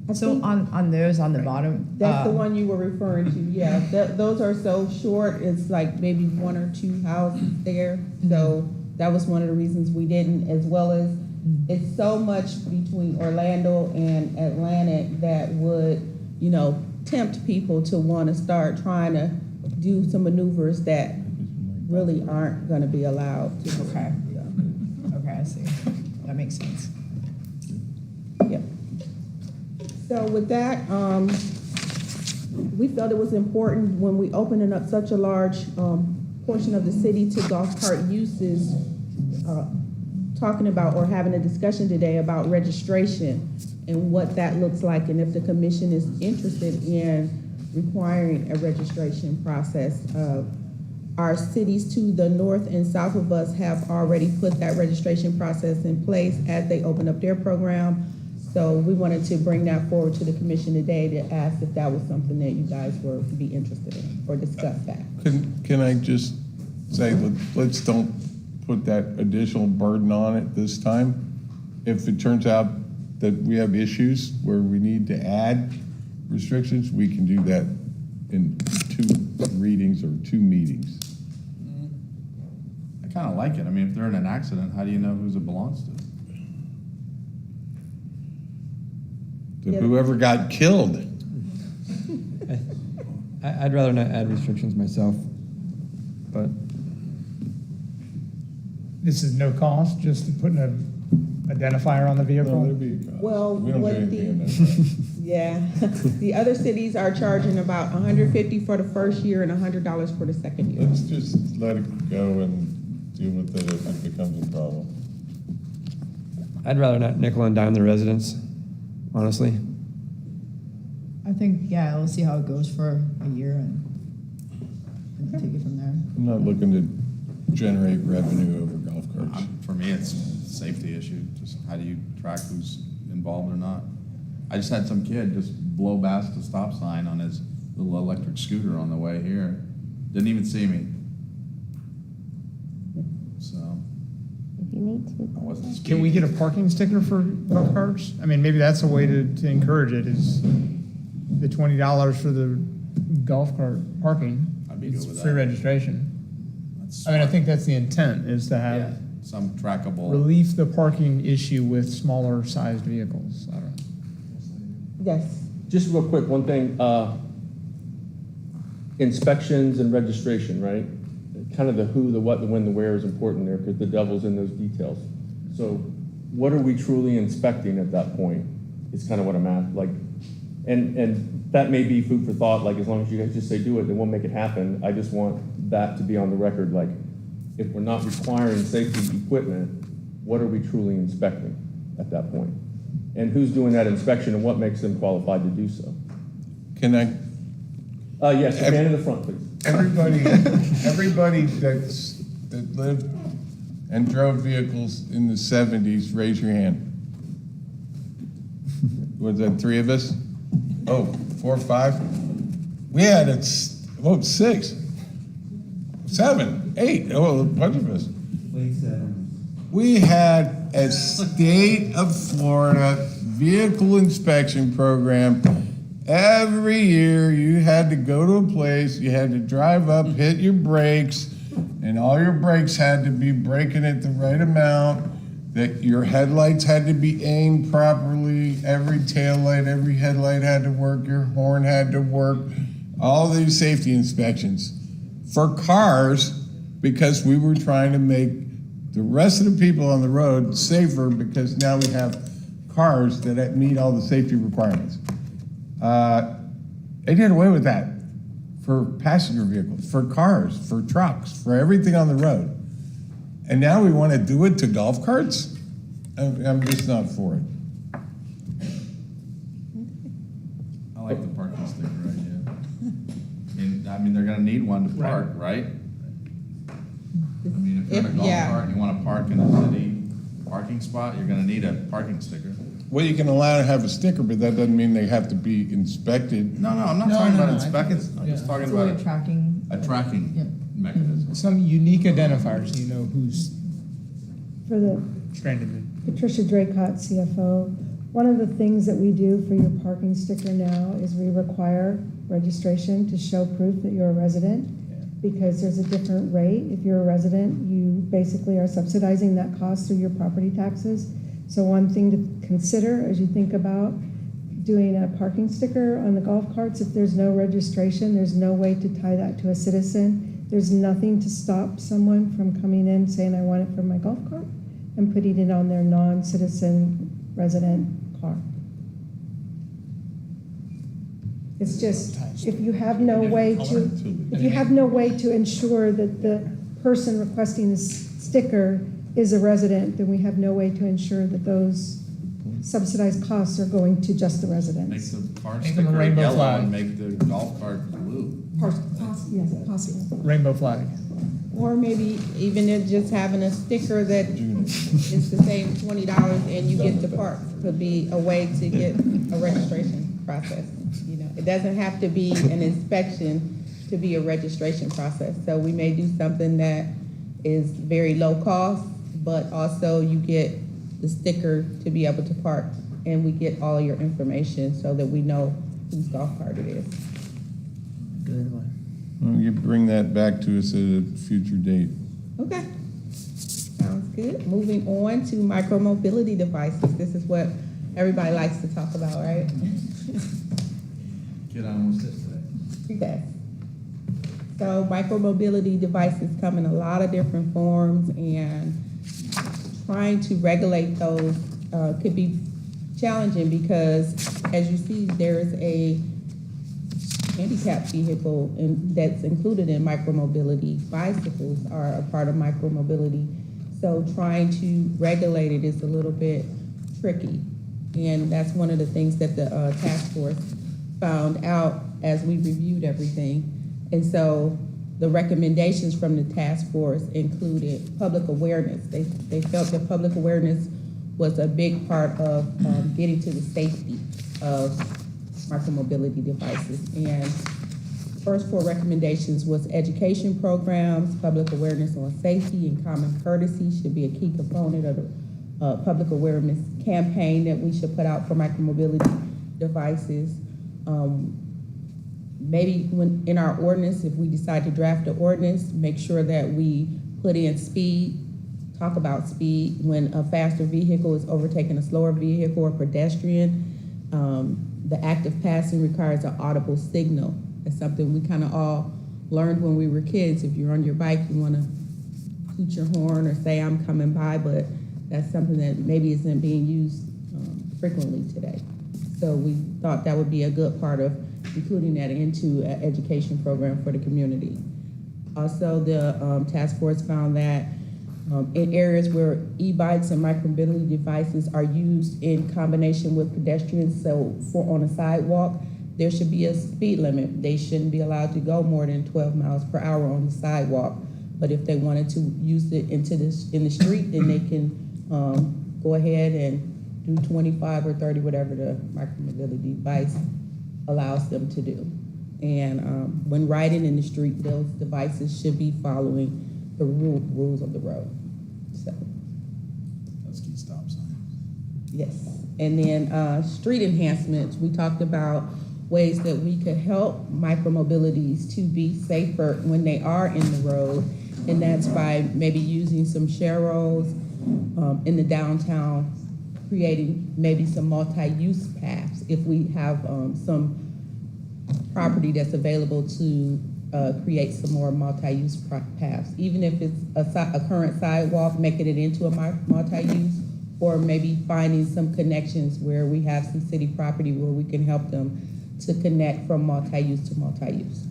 I So think on those on the bottom. that's the one you were referring to, yeah. Those are so short, it's like maybe one or two houses there. So that was one of the reasons we didn't, as well as it's so much between Orlando and Atlantic that would, you know, tempt people to want to start trying to do some maneuvers that really aren't going to be allowed to. Okay. So, Okay, I see. That makes sense. yeah. So with that, we felt it was important when we opening up such a large portion of the city to golf cart uses, talking about or having a discussion today about registration and what that looks like, and if the commission is interested in requiring a registration process. Our cities to the north and south of us have already put that registration process in place as they open up their program. So we wanted to bring that forward to the commission today to ask if that was something that you guys were to be interested in or discuss that. Can I just say, let's don't put that additional burden on it this time? If it turns out that we have issues where we need to add restrictions, we can do that in 2 readings or 2 meetings. I kind of like it. I mean, if they're in an accident, how do you know whose it belongs to? To whoever got killed. I'd rather not add restrictions myself, but This is no cost, just putting a identifier on the No, vehicle? there'd be a cost. Well, We don't do what anything in the- that. Yeah, the other cities are charging about $150 for the first year and $100 for the second year. Let's just let it go and deal with it if it becomes a problem. I'd rather not nickel and dime the residents, honestly. I think, yeah, we'll see how it goes for a year and take it from there. I'm not looking to generate revenue over golf carts. For me, it's a safety issue. Just how do you track who's involved or not? I just had some kid just blow past the stop sign on his little electric scooter on the way here. Didn't even see me. So If you need to. I wasn't speeding. Can we get a parking sticker for golf carts? I mean, maybe that's a way to encourage it, is the $20 for the golf cart parking. I'd be good It's with free that. registration. That's I mean, I smart. think that's the intent, is to Yeah, have, some trackable. relieve the parking issue with smaller sized vehicles. I don't know. Yes, Just real quick, one thing, inspections and registration, right? Kind of the who, the what, the when, the where is important there, because the devil's in those details. So what are we truly inspecting at that point, is kind of what I'm at, like, and that may be food for thought, like, as long as you guys just say do it, then we'll make it happen. I just want that to be on the record, like, if we're not requiring safety equipment, what are we truly inspecting at that point? And who's doing that inspection, and what makes them qualified to do so? Can I, Yes, the man in the front, please. everybody that lived and drove vehicles in the 70s, raise your hand. Was that 3 of us? Oh, 4 or 5? We had 6, 7, 8, oh, a bunch of us. We had a state of Florida vehicle inspection program. Every year, you had to go to a place, you had to drive up, hit your brakes, and all your brakes had to be braking at the right amount, that your headlights had to be aimed properly, every taillight, every headlight had to work, your horn had to work, all these safety inspections. For cars, because we were trying to make the rest of the people on the road safer, because now we have cars that meet all the safety requirements. They did away with that for passenger vehicles, for cars, for trucks, for everything on the road. And now we want to do it to golf carts? I'm just not for it. I like the parking sticker idea. I mean, they're gonna need one to park, right? I mean, if you're in a golf Yeah. cart and you wanna park in a city parking spot, you're gonna need a parking sticker. Well, you can allow to have a sticker, but that doesn't mean they have to be inspected. No, I'm not No, talking no, about no, I think inspecting, it's- I'm just yeah. talking It's a way about of tracking. a tracking mechanism. Some unique identifiers, so you know who's For the Stranded. Patricia Draycott, CFO. One of the things that we do for your parking sticker now is we require registration to show proof that you're a resident, because there's a different rate. If you're a resident, you basically are subsidizing that cost through your property taxes. So one thing to consider as you think about doing a parking sticker on the golf carts, if there's no registration, there's no way to tie that to a citizen. There's nothing to stop someone from coming in saying, I want it for my golf cart, and putting it on their non-citizen resident car. It's just, if you have no way to ensure that the person requesting this sticker is a resident, then we have no way to ensure that those subsidized costs are going to just the Make residents. the car Make them a sticker rainbow yellow flag. and make the golf cart blue. Yes, possible. Rainbow flag. Or maybe even if just having a sticker that is the same $20 and you get the parts could be a way to get a registration process. You know, it doesn't have to be an inspection to be a registration process. So we may do something that is very low cost, but also you get the sticker to be able to park, and we get all your information so that we know whose golf cart it is. Good one. Well, you bring that back to us at a future date. Okay, sounds good. Moving on to micromobility devices. This is what everybody likes to talk about, right? Kid almost did today. Okay. So micromobility devices come in a lot of different forms, and trying to regulate those could be challenging because, as you see, there's a handicap vehicle that's included in micromobility. Bicycles are a part of micromobility. So trying to regulate it is a little bit tricky. And that's one of the things that the task force found out as we reviewed everything. And so the recommendations from the task force included public awareness. They felt that public awareness was a big part of getting to the safety of micromobility devices. And the first 4 recommendations was education programs, public awareness on safety and common courtesy should be a key component of the public awareness campaign that we should put out for micromobility devices. Maybe when in our ordinance, if we decide to draft an ordinance, make sure that we put in speed, talk about speed when a faster vehicle is overtaking a slower vehicle or pedestrian. The act of passing requires an audible signal. It's something we kind of all learned when we were kids. If you're on your bike, you want to toot your horn or say, I'm coming by, but that's something that maybe isn't being used frequently today. So we thought that would be a good part of including that into an education program for the community. Also, the task force found that in areas where e-bikes and micromobility devices are used in combination with pedestrians, so on a sidewalk, there should be a speed limit. They shouldn't be allowed to go more than 12 miles per hour on the sidewalk. But if they wanted to use it in the street, then they can go ahead and do 25 or 30, whatever the micromobility device allows them to do. And when riding in the street, those devices should be following the rules of the road. So, Pesky stop sign. yes. And then street enhancements, we talked about ways that we could help micromobilities to be safer when they are in the road. And that's by maybe using some sharrows in the downtown, creating maybe some multi-use paths. If we have some property that's available to create some more multi-use paths, even if it's a current sidewalk, making it into a multi-use, or maybe finding some connections where we have some city property where we can help them to connect from multi-use to multi-use.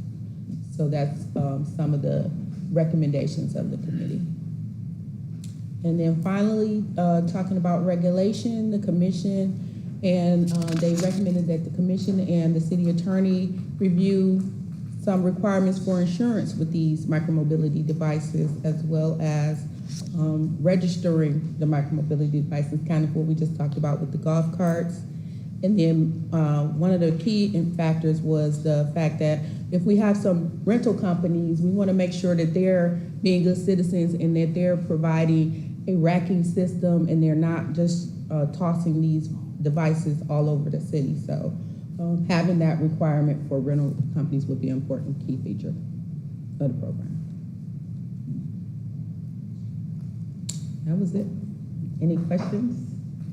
So that's some of the recommendations of the committee. And then finally, talking about regulation, the commission, and they recommended that the commission and the city attorney review some requirements for insurance with these micromobility devices, as well as registering the micromobility devices, kind of what we just talked about with the golf carts. And then one of the key factors was the fact that if we have some rental companies, we want to make sure that they're being good citizens and that they're providing a racking system, and they're not just tossing these devices all over the city. So having that requirement for rental companies would be an important key feature of the program. That was it. Any questions?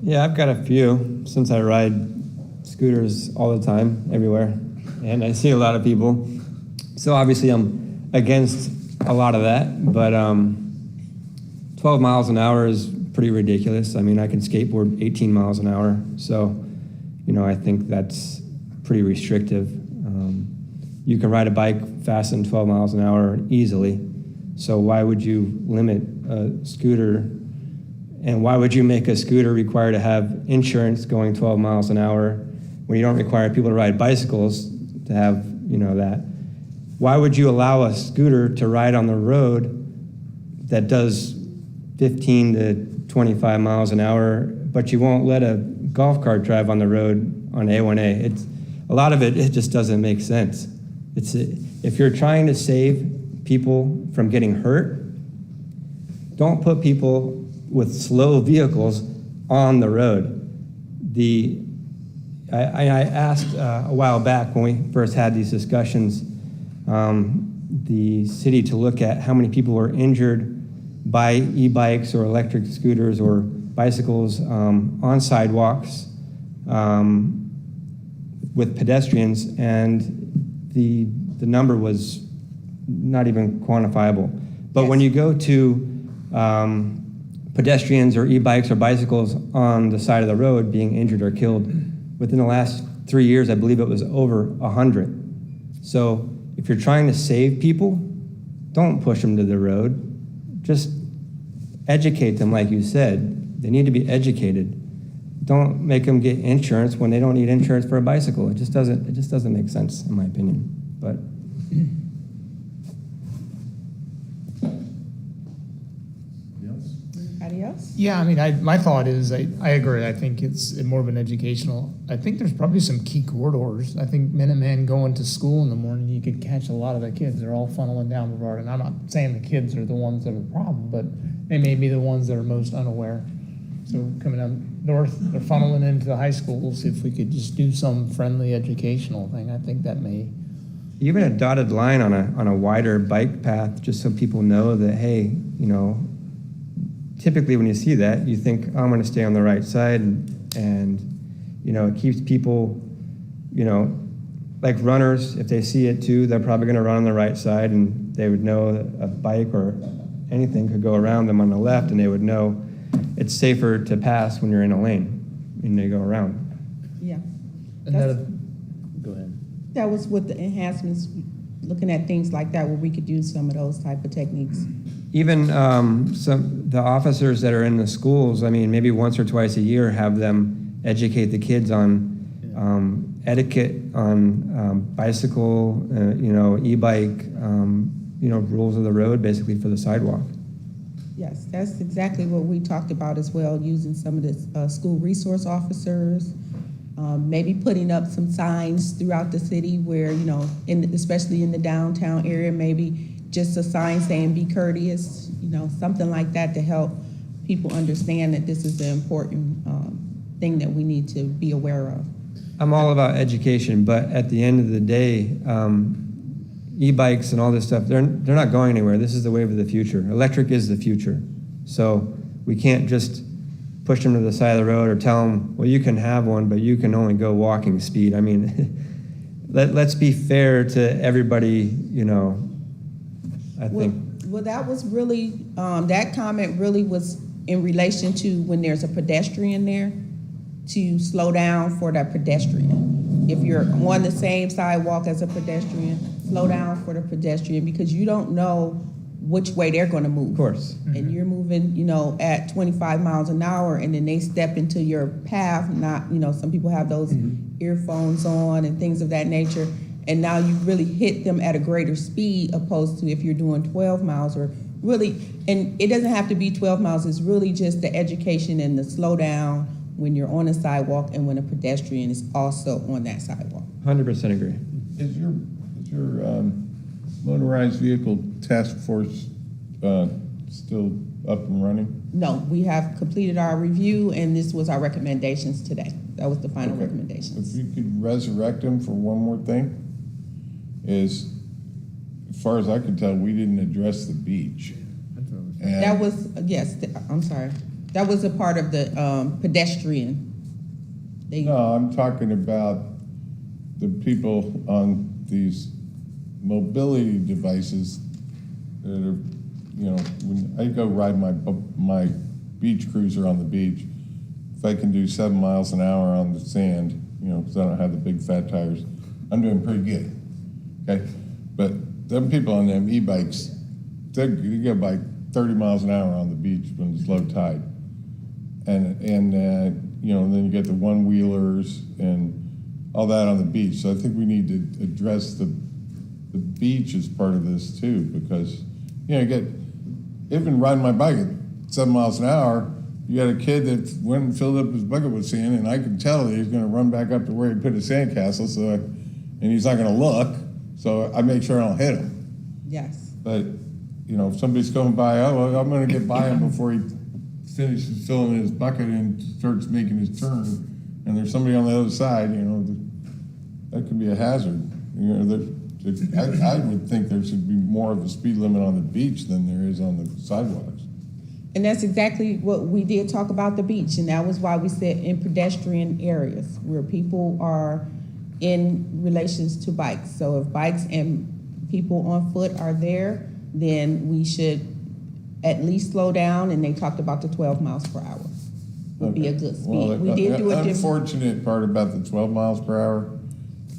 Yeah, I've got a few, since I ride scooters all the time, everywhere, and I see a lot of people. So obviously I'm against a lot of that, but 12 miles an hour is pretty ridiculous. I mean, I can skateboard 18 miles an hour, so, I think that's pretty restrictive. You can ride a bike faster than 12 miles an hour easily, so why would you limit a scooter? And why would you make a scooter require to have insurance going 12 miles an hour when you don't require people to ride bicycles to have, that? Why would you allow a scooter to ride on the road that does 15 to 25 miles an hour, but you won't let a golf cart drive on the road on A1A? A lot of it just doesn't make sense. If you're trying to save people from getting hurt, don't put people with slow vehicles on the road. I asked a while back when we first had these discussions, the city to look at how many people were injured by e-bikes or electric scooters or bicycles on sidewalks with pedestrians, and the number was not even quantifiable. But when you go to pedestrians or e-bikes or bicycles on the side of the road being injured or killed, within the last 3 years, I believe it was over 100. So if you're trying to save people, don't push them to the road. Just educate them, like you said. They need to be educated. Don't make them get insurance when they don't need insurance for a bicycle. It just doesn't make sense, in my opinion. But Anybody else? Yeah, I mean, my thought is, I agree. I think it's more of an educational. I think there's probably some key corridors. I think Minuteman going to school in the morning, you could catch a lot of the kids. They're all funneling down Brevard. And I'm not saying the kids are the ones that are the problem, but they may be the ones that are most unaware. So coming up north, they're funneling into the high schools. If we could just do some friendly educational thing, I think that may. even a dotted line on a wider bike path, just so people know that, hey, typically when you see that, you think, oh, I'm going to stay on the right side, and it keeps people, like runners, if they see it too, they're probably going to run on the right side, and they would know that a bike or anything could go around them on the left, and they would know it's safer to pass when you're in a lane and they go around. Yeah. Go ahead. That was with the enhancements, looking at things like that, where we could do some of those type of techniques. Even the officers that are in the schools, I mean, maybe once or twice a year, have them educate the kids on etiquette on bicycle, e-bike, rules of the road, basically for the sidewalk. Yes, that's exactly what we talked about as well, using some of the school resource officers, maybe putting up some signs throughout the city where, especially in the downtown area, maybe just a sign saying be courteous, something like that to help people understand that this is an important thing that we need to be aware of. I'm all about education, but at the end of the day, e-bikes and all this stuff, they're not going anywhere. This is the wave of the future. Electric is the future. So we can't just push them to the side of the road or tell them, well, you can have one, but you can only go walking speed. I mean, let's be fair to everybody, I think. Well, that was really, that comment really was in relation to when there's a pedestrian there, to slow down for that pedestrian. If you're on the same sidewalk as a pedestrian, slow down for the pedestrian, because you don't know which way they're going to move. Of course. And you're moving, at 25 miles an hour, and then they step into your path. Not, some people have those earphones on and things of that nature. And now you really hit them at a greater speed, opposed to if you're doing 12 miles or really, and it doesn't have to be 12 miles. It's really just the education and the slow down when you're on a sidewalk and when a pedestrian is also on that sidewalk. 100% agree. Is your motorized vehicle task force still up and running? No, we have completed our review, and this was our recommendations today. That was the final Okay. recommendations. If you could resurrect them for one more thing, is, as far as I could tell, we didn't address the beach. And- That was, yes, I'm sorry. That was a part of the pedestrian. They- No, I'm talking about the people on these mobility devices that are, you know, when I go ride my beach cruiser on the beach, if I can do 7 miles an hour on the sand, you know, because I don't have the big fat tires, I'm doing pretty good, okay? But them people on them e-bikes, you get by 30 miles an hour on the beach when it's low tide. And you know, then you get the one-wheelers and all that on the beach. So I think we need to address the beach as part of this too, because, you know, even riding my bike at 7 miles an hour, you got a kid that went and filled up his bucket with sand, and I can tell that he's gonna run back up to where he put his sandcastle, and he's not gonna look, so I make sure I don't hit him. Yes. But, you know, if somebody's coming by, oh, well, I'm gonna get by him before he finishes filling his bucket and starts making his turn, and there's somebody on the other side, you know, that could be a hazard. You know, I would think there should be more of a speed limit on the beach than there is on the sidewalks. And that's exactly what we did talk about the beach, and that was why we said in pedestrian areas where people are in relations to bikes. So if bikes and people on foot are there, then we should at least slow down, and they talked about the 12 miles per hour would be a good Well, speed. We did do the it different. unfortunate part about the 12 miles per hour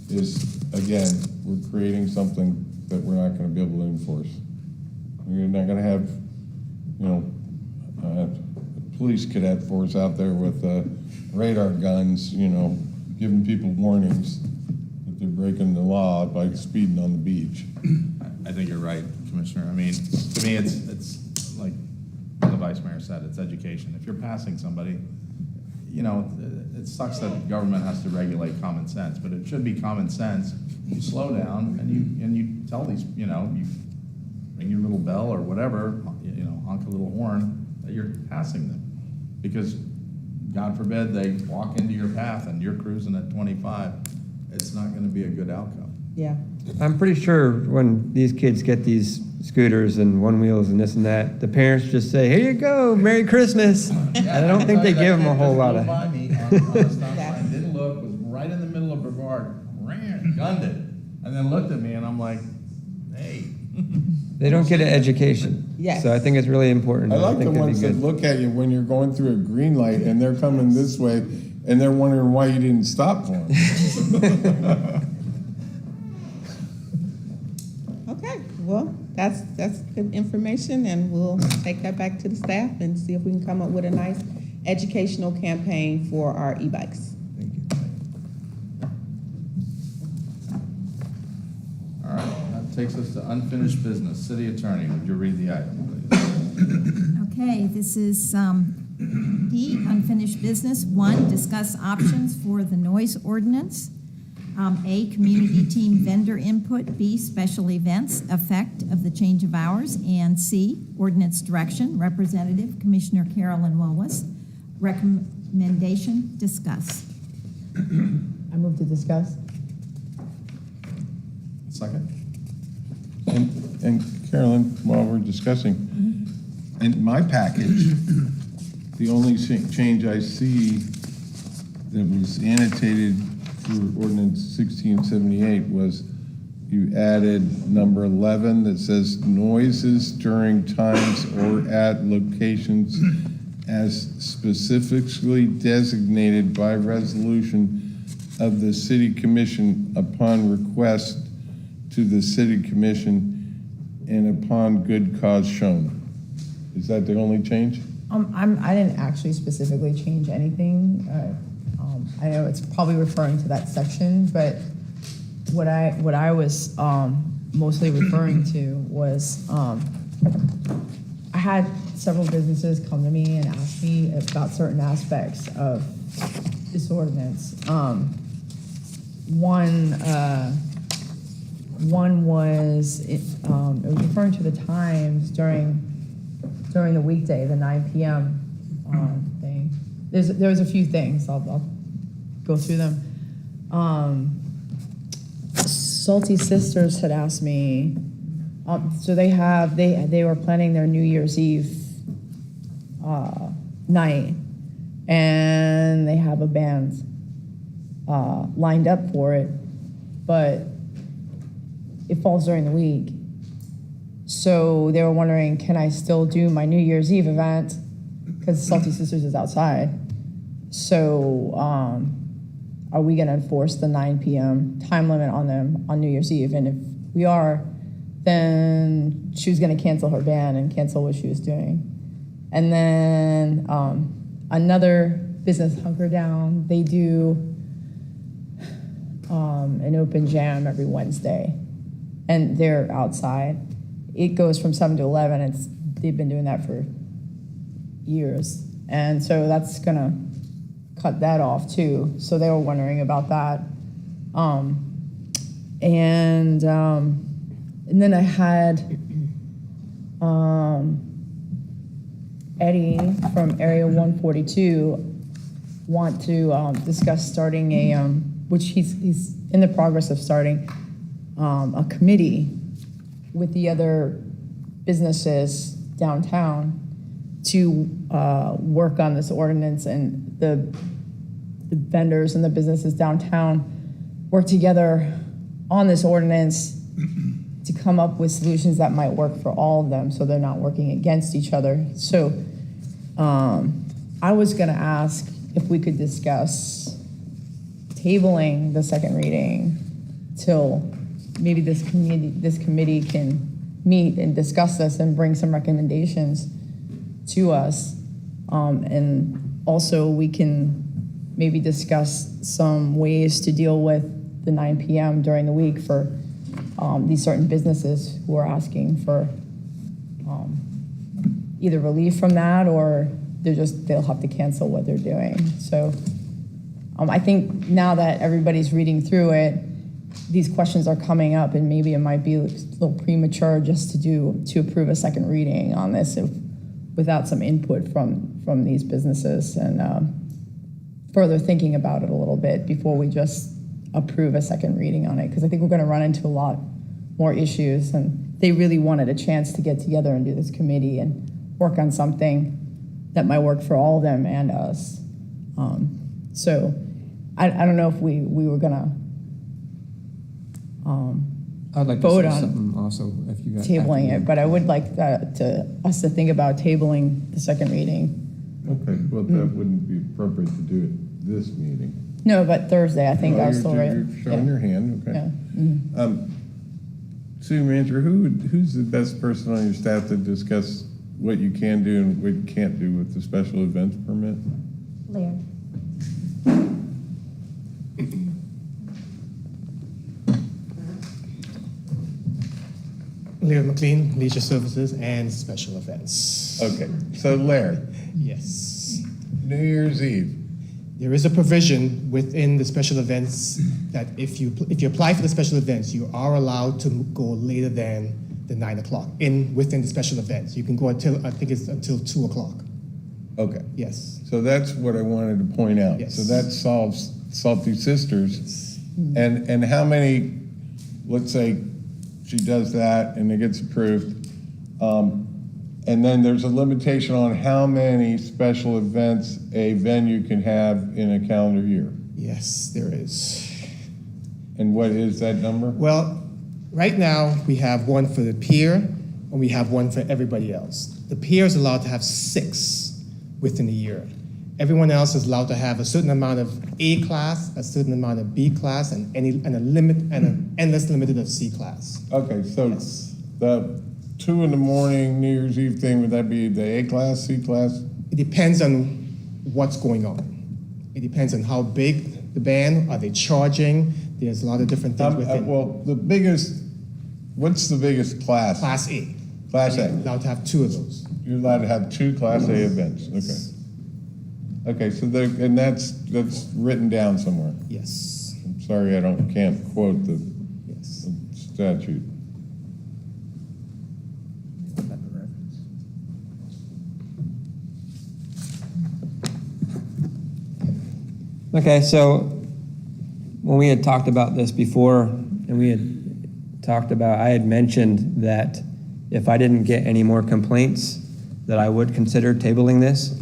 is, again, we're creating something that we're not gonna be able to enforce. We're not gonna have, you know, a police cadet force out there with radar guns, you know, giving people warnings that they're breaking the law by speeding on the beach. I think you're right, Commissioner. I mean, to me, it's like the Vice Mayor said, it's education. If you're passing somebody, you know, it sucks that the government has to regulate common sense, but it should be common sense. You slow down and you tell these, you know, you ring your little bell or whatever, you know, honk a little horn, that you're passing them. Because God forbid they walk into your path and you're cruising at 25, it's not gonna be a good outcome. Yeah. I'm pretty sure when these kids get these scooters and one wheels and this and that, the parents just say, "Here you go, Merry Christmas." And I don't think they give them a whole lot of. By me on a stop sign, didn't look, was right in the middle of Brevard, ran, gunned it, and then looked at me and I'm like, hey. They don't get an education. Yes. So I think it's really important. I like the think that'd be ones that good. look at you when you're going through a green light and they're coming this way and they're wondering why you didn't stop for them. Okay, well, that's good information, and we'll take that back to the staff and see if we can come up with a nice educational campaign for our e-bikes. All right, that takes us to unfinished business. City Attorney, would you read the item, please? Okay, this is D, unfinished business. 1, discuss options for the noise ordinance. A, community team vendor input. B, special events, effect of the change of hours. And C, ordinance direction, Representative Commissioner Carolyn Wallace. Recommendation, discuss. I move to discuss. Second? And Carolyn, while we're discussing, in my package, the only change I see that was annotated for ordinance 1678 was you added number 11 that says noises during times or at locations as specifically designated by resolution of the city commission upon request to the city commission and upon good cause shown. Is that the only change? I didn't actually specifically change anything. I know it's probably referring to that section, but what I was mostly referring to was I had several businesses come to me and ask me about certain aspects of this ordinance. One was it was referring to the times during during the weekday, the 9 PM thing. There was a few things, I'll go through them. Salty Sisters had asked me, so they were planning their New Year's Eve night, and they have a band lined up for it, but it falls during the week. So they were wondering, can I still do my New Year's Eve event? Because Salty Sisters is outside. So are we gonna enforce the 9 PM time limit on them on New Year's Eve? And if we are, then she was gonna cancel her band and cancel what she was doing. And then another business, Hunker Down, they do an open jam every Wednesday, and they're outside. It goes from 7 to 11. They've been doing that for years, and so that's gonna cut that off too. So they were wondering about that, and then I had Eddie from Area 142 want to discuss starting a, which he's in the progress of starting, a committee with the other businesses downtown to work on this ordinance, and the vendors and the businesses downtown work together on this ordinance to come up with solutions that might work for all of them, so they're not working against each other. So I was gonna ask if we could discuss tabling the second reading till maybe this committee can meet and discuss this and bring some recommendations to us. And also we can maybe discuss some ways to deal with the 9 PM during the week for these certain businesses who are asking for either relief from that, or they'll have to cancel what they're doing. So I think now that everybody's reading through it, these questions are coming up, and maybe it might be a little premature just to approve a second reading on this without some input from these businesses, and further thinking about it a little bit before we just approve a second reading on it, because I think we're going to run into a lot more issues, and they really wanted a chance to get together and do this committee and work on something that might work for all of them and us. So I don't know if we were going to I'd like to vote say on something also, if you got. tabling it, but I would like us to think about tabling the second reading. Okay, well, that wouldn't be appropriate to do it this meeting. No, but Thursday, I think Oh, I was you're- still right. You're showing Yeah. your hand, okay. Yeah. City manager, who's the best person on your staff to discuss what you can do and what you can't do with the special events permit? Laird. Leonard McLean, Leisure Services and Special Events. Okay, so Larry, Yes. New Year's Eve, There is a provision within the special events that if you apply for the special events, you are allowed to go later than the 9 o'clock within the special events. You can go until, I think it's until 2 o'clock. okay. Yes. So that's what I wanted to point out. Yes. So that solves Salty Sisters. And how many, let's say she does that and it gets approved, and then there's a limitation on how many special events a venue can have in a calendar year. Yes, there is. And what is that number? Well, right now, we have one for the pier, and we have one for everybody else. The pier is allowed to have 6 within a year. Everyone else is allowed to have a certain amount of A class, a certain amount of B class, and an endless limited of C class. Okay, so Yes. the 2 in the morning New Year's Eve thing, would that be the A class, C class? It depends on what's going on. It depends on how big the band, are they charging? There's a lot of different things within. Well, what's the biggest class? Class A. Class You're A. allowed to have 2 of those. You're allowed to have 2 Class A events, okay. Okay, so and that's written down somewhere. Yes. I'm sorry, can't quote the Yes. statute. Okay, so when we had talked about this before, and we had talked about, I had mentioned that if I didn't get any more complaints, that I would consider tabling this.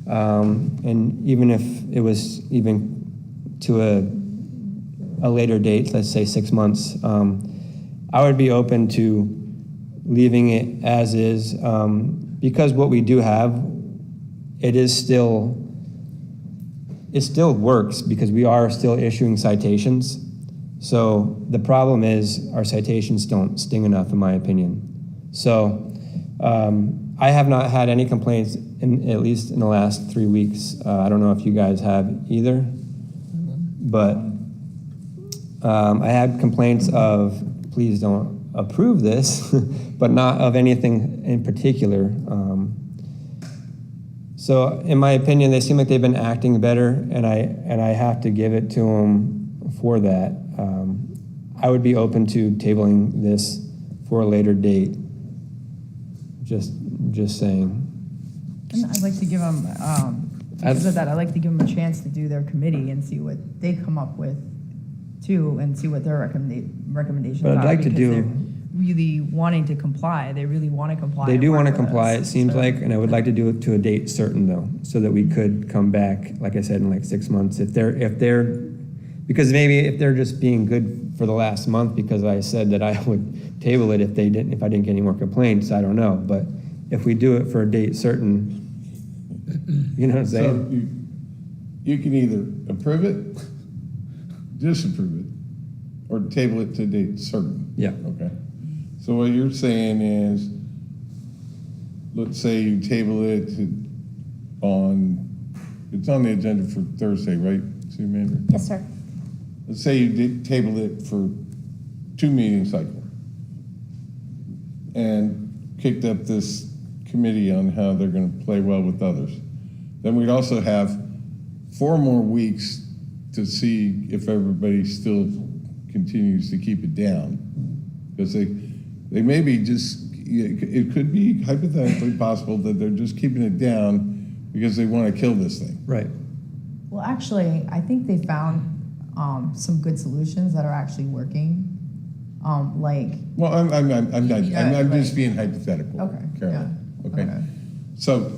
And even if it was even to a later date, let's say 6 months, I would be open to leaving it as is, because what we do have, it still works because we are still issuing citations. So the problem is our citations don't sting enough, in my opinion. So I have not had any complaints, at least in the last 3 weeks. I don't know if you guys have either, but I had complaints of, please don't approve this, but not of anything in particular. So in my opinion, they seem like they've been acting better, and I have to give it to them for that. I would be open to tabling this for a later date. Just saying. And I'd like to give them, because of that, I'd like to give them a chance to do their committee and see what they come up with too, and see what their recommendations are. But I'd like to because do- they're really wanting to comply. They really want to comply. They and do work want to with comply, us. it seems So- like, and I would like to do it to a date certain though, so that we could come back, like I said, in like 6 months. If they're, because maybe if they're just being good for the last month because I said that I would table it if I didn't get any more complaints, I don't know. But if we do it for a date certain, you know what I'm So saying? you can either approve it, disapprove it, or table it to date certain. Yeah. Okay. So what you're saying is, let's say you table it it's on the agenda for Thursday, right, City Manager? Yes, sir. Let's say you did table it for 2 meeting cycle and kicked up this committee on how they're going to play well with others. Then we'd also have 4 more weeks to see if everybody still continues to keep it down. Because they may be just, it could be hypothetically possible that they're just keeping it down because they want to kill this thing. Right. Well, actually, I think they found some good solutions that are actually working. Like, Well, I'm just like- being hypothetical, Okay, Carolyn. yeah, Okay. okay. So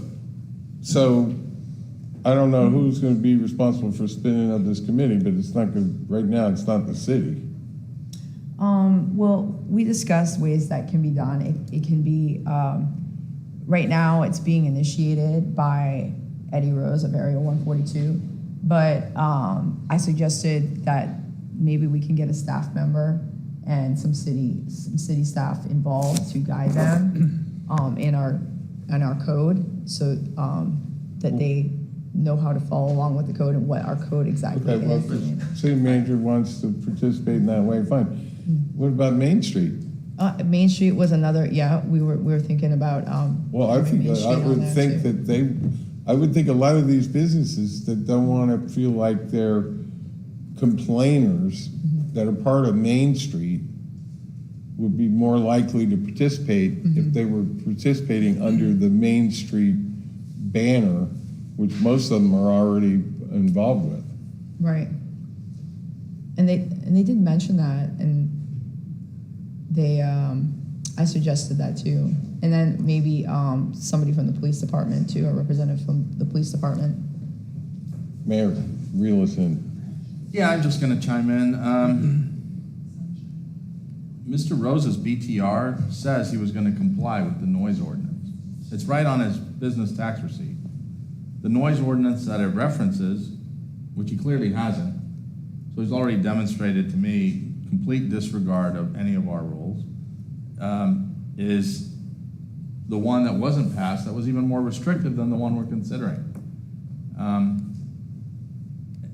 I don't know who's going to be responsible for spinning up this committee, but it's not good, right now, it's not the city. well, we discussed ways that can be done. It can be, right now, it's being initiated by Eddie Rose of Area 142. But I suggested that maybe we can get a staff member and some city staff involved to guide them in our code, so that they know how to follow along with the code and what our code exactly Okay, well, if is. the city manager wants to participate in that way, fine. What about Main Street? Main Street was another, yeah, we were thinking about. Well, I think, Main Street I on would there, think too. that I would think a lot of these businesses that don't want to feel like they're complainers that are part of Main Street would be more likely to participate if they were participating under the Main Street banner, which most of them are already involved with. Right. And they did mention that, and they, I suggested that too. And then maybe somebody from the police department too, a representative from the police department. Mayor, reel us in. Yeah, I'm just gonna chime in. Mr. Rose's BTR says he was gonna comply with the noise ordinance. It's right on his business tax receipt. The noise ordinance that it references, which he clearly hasn't, so he's already demonstrated to me complete disregard of any of our rules, is the one that wasn't passed that was even more restrictive than the one we're considering.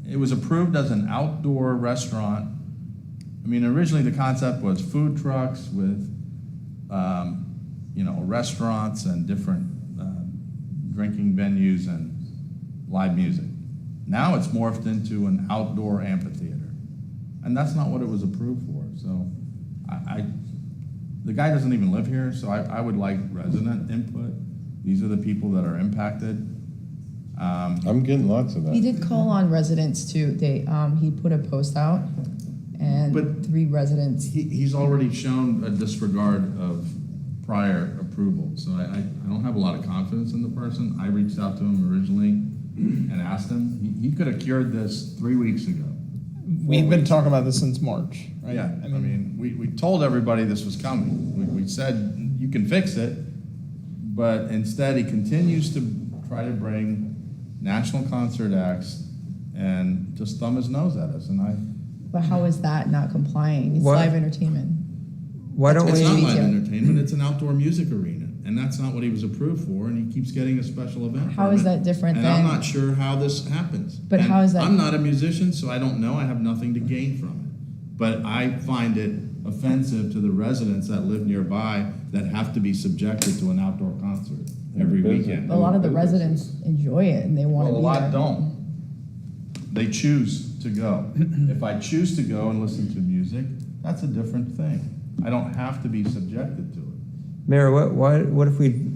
It was approved as an outdoor restaurant. I mean, originally the concept was food trucks with, restaurants and different drinking venues and live music. Now it's morphed into an outdoor amphitheater, and that's not what it was approved for. So, the guy doesn't even live here, so I would like resident input. These are the people that are impacted. I'm getting lots of that. He did call on residents too. He put a post out and But 3 residents. He's already shown a disregard of prior approval, so I don't have a lot of confidence in the person. I reached out to him originally and asked him. He could have cured this 3 weeks ago. We've been talking about this since March, right? Yeah, I mean, we told everybody this was coming. We said, you can fix it, but instead he continues to try to bring national concert acts and just thumb his nose at us, and But how is that not complying? It's What? live entertainment. Why don't it's we? not live entertainment, it's an outdoor music arena, and that's not what he was approved for, and he keeps getting a special event How is permit. that different And I'm than- not sure how this happens. But And how is that- I'm not a musician, so I don't know, I have nothing to gain from it. But I find it offensive to the residents that live nearby that have to be subjected to an outdoor concert every weekend. A lot of the residents enjoy it and they want to Well, a be lot there. don't. They choose to go. If I choose to go and listen to music, that's a different thing. I don't have to be subjected to it. Mayor, what if we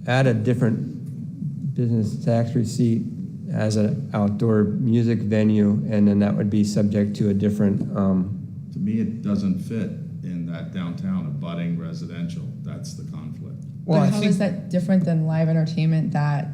add a different business tax receipt as an outdoor music venue, and then that would be subject to a different, To me, it doesn't fit in that downtown abutting residential. That's the conflict. Well, I But how think is that different than live entertainment that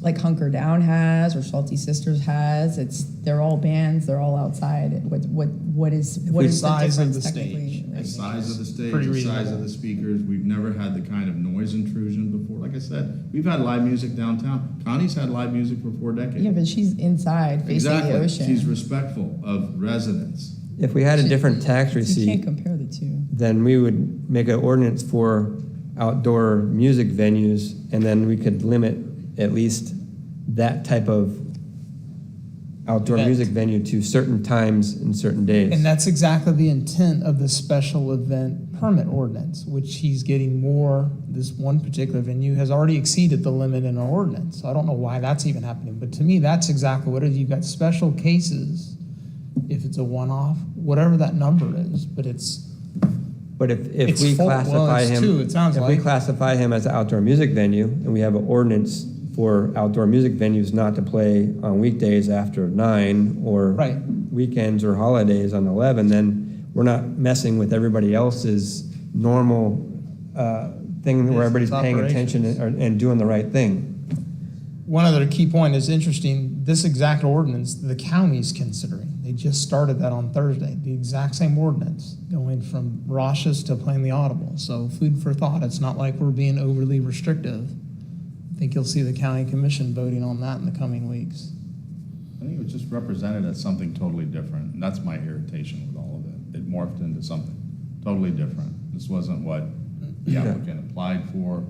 like Hunker Down has or Salty Sisters has? They're all bands, they're all outside. What is the the size of difference the technically? stage. The size of the stage, Pretty the size reasonable. of the speakers, we've never had the kind of noise intrusion before. Like I said, we've had live music downtown. Connie's had live music for 4 decades. Yeah, but she's inside facing the Exactly. ocean. She's respectful of residents. if we had a different tax You can't receipt, compare the two. then we would make an ordinance for outdoor music venues, and then we could limit at least that type of outdoor Event. music venue to certain times and certain days. And that's exactly the intent of the special event permit ordinance, which he's getting more, this one particular venue has already exceeded the limit in our ordinance. So I don't know why that's even happening, but to me, that's exactly what it is. You've got special cases, if it's a one-off, whatever that number is, but it's, But if It's we full- well, classify it's him, two, it sounds if we like. classify him as an outdoor music venue, and we have an ordinance for outdoor music venues not to play on weekdays after 9, or Right. weekends or holidays on 11, then we're not messing with everybody else's normal thing where everybody's paying attention and doing the right thing. one other key point is interesting, this exact ordinance, the county's considering. They just started that on Thursday, the exact same ordinance, going from Rosh's to Plainly Audible. So food for thought, it's not like we're being overly restrictive. I think you'll see the county commission voting on that in the coming weeks. I think it was just represented as something totally different, and that's my irritation with all of it. It morphed into something totally different. This wasn't what the applicant applied for.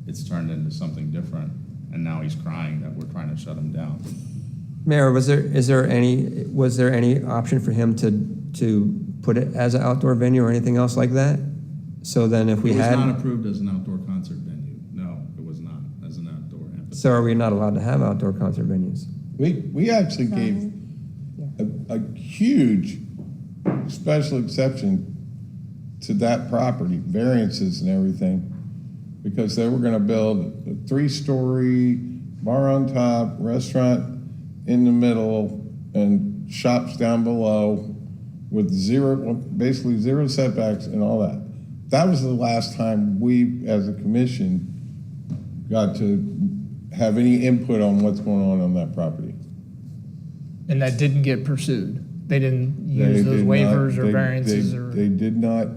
It's turned into something different, and now he's crying that we're trying to shut him down. Mayor, was there any option for him to put it as an outdoor venue or anything else like that? So then if we It was had, not approved as an outdoor concert venue. No, it was not as an outdoor amphitheater. so are we not allowed to have outdoor concert venues? We actually gave a huge special exception to that property, variances and everything, because they were gonna build a 3-story bar on top, restaurant in the middle, and shops down below with basically zero setbacks and all that. That was the last time we, as a commission, got to have any input on what's going on that property. And that didn't get pursued. They didn't They use those did not- waivers or they- variances they- or. They did not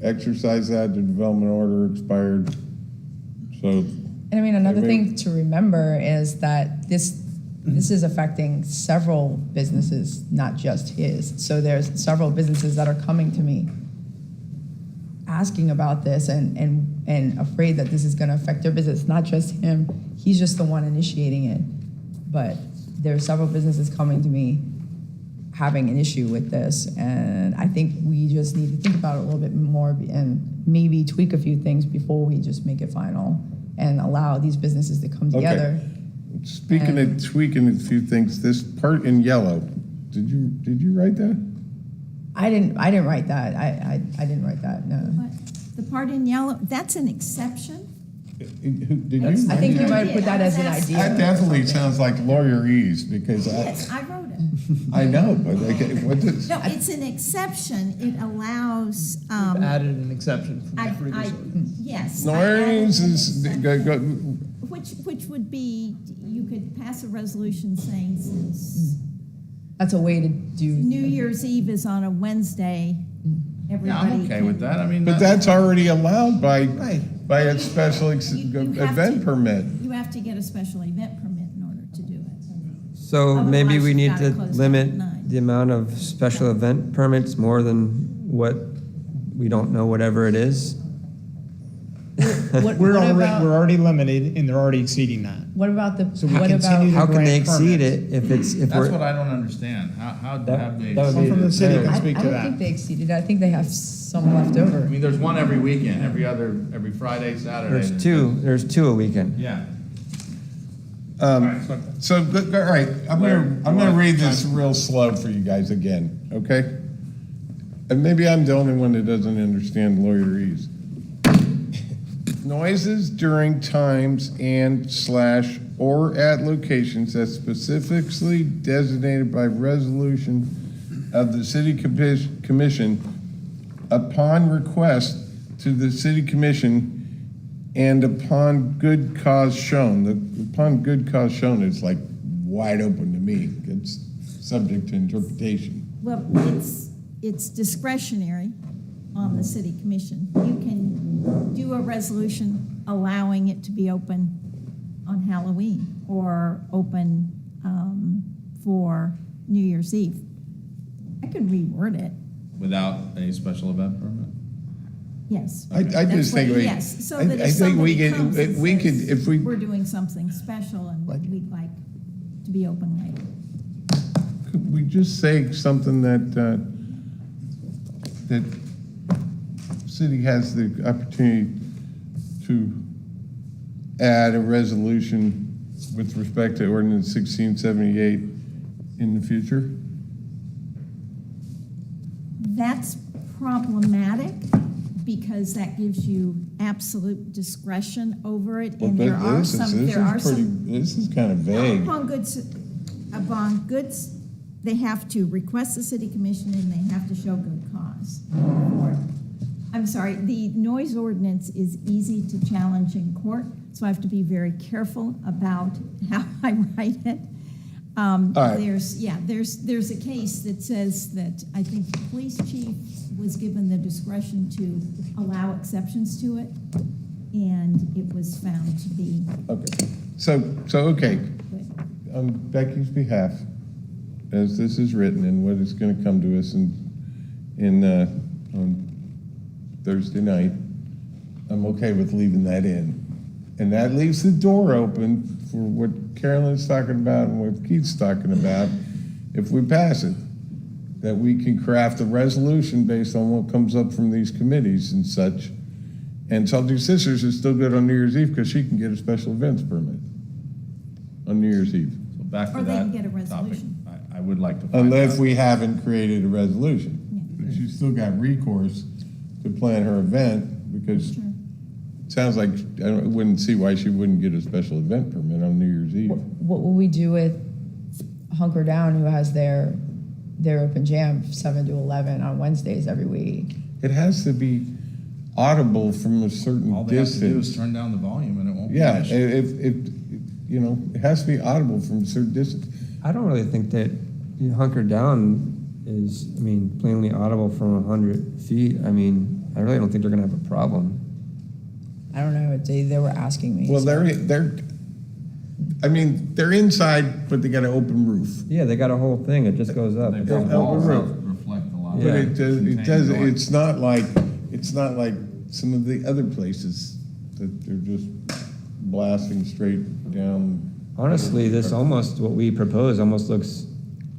exercise that, the development order expired, so. And I mean, another thing to remember is that this is affecting several businesses, not just his. So there's several businesses that are coming to me asking about this and afraid that this is gonna affect their business, not just him. He's just the one initiating it. But there are several businesses coming to me having an issue with this, and I think we just need to think about it a little bit more and maybe tweak a few things before we just make it final and allow these businesses to come together. Speaking of tweaking a few things, this part in yellow, did you write that? I didn't write that. I didn't write that, no. But the part in yellow, that's an exception Did you? I think you might put that as an That idea. That definitely sounds like lawyerese, because Yes, I wrote it. I know, but what does? No, it's an exception. It allows, Added an exception from I, the previous ordinance. yes. I added Lawyerese an is, exception, Which would be, you could pass a resolution saying since That's a way to do. New Year's Eve is on a Wednesday, Yeah, everybody. I'm okay with that. I mean. but that's already allowed by a special You have event to- permit. You have to get a special event permit in order to do it. So maybe Otherwise, we you've need gotta to close down limit at 9. the amount of special event permits more than what we don't know whatever it is. What We're about, already limited, and they're already exceeding that. what about the, So we what continue about, How can they grant exceed permits. it if That's what we're, I don't understand. How That- have they? that would Someone be from the city very- can I speak to don't that. think they exceeded. I think they have some left I over. mean, there's one every weekend, every Friday, Saturday. there's two a weekend. Yeah. So, all right, I'm gonna read this real slow for you guys again, okay? And maybe I'm the only one that doesn't understand lawyerese. Noises during times and/or at locations that specifically designated by resolution of the city commission upon request to the city commission and upon good cause shown. Upon good cause shown is like wide open to me. It's subject to interpretation. Well, it's discretionary on the city commission. You can do a resolution allowing it to be open on Halloween or open for New Year's Eve. I could reword it, Without a special event permit? yes. I That's just think what- we. Yes, so I- that I if think we somebody could- comes and we could, says, if we. we're doing something special and we'd like to be open later. Could we just say something that city has the opportunity to add a resolution with respect to ordinance 1678 in the future? That's problematic because that gives you absolute discretion over it. And there are some, This is kind of vague. Upon goods, they have to request the city commission and they have to show good cause for it. I'm sorry, the noise ordinance is easy to challenge in court, so I have to be very careful about how I write it. right. There's a case that says that I think the police chief was given the discretion to allow exceptions to it, and it was found to be Okay, so, okay, good. on Becky's behalf, as this is written and what is going to come to us on Thursday night, I'm okay with leaving that in. And that leaves the door open for what Carolyn's talking about and what Keith's talking about, if we pass it, that we can craft a resolution based on what comes up from these committees and such. And Salty Sisters is still good on New Year's Eve because she can get a special events permit on New Year's Eve. So back to Or they that can get a topic. resolution. I would like to find Unless out. we haven't created a resolution. But she's still got recourse to plan her event because Sure. it sounds like, I wouldn't see why she wouldn't get a special event permit on New Year's Eve. what will we do with Hunker Down, who has their open jam 7 to 11 on Wednesdays every week? It has to be audible from a certain All they have to do is distance. turn down the volume and it won't be Yeah, an issue. it has to be audible from a certain distance. I don't really think that Hunker Down is, plainly audible from 100 feet. I really don't think they're gonna have a problem. I don't know. They were asking me. Well, so- they're inside, but they got an open roof. Yeah, they got a whole thing, it just goes up. They've It's got all- Elbow walls that road. reflect a lot. Yeah. But it does, Contain noise. it's not like some of the other places that they're just blasting straight down. Honestly, this almost, what we propose almost looks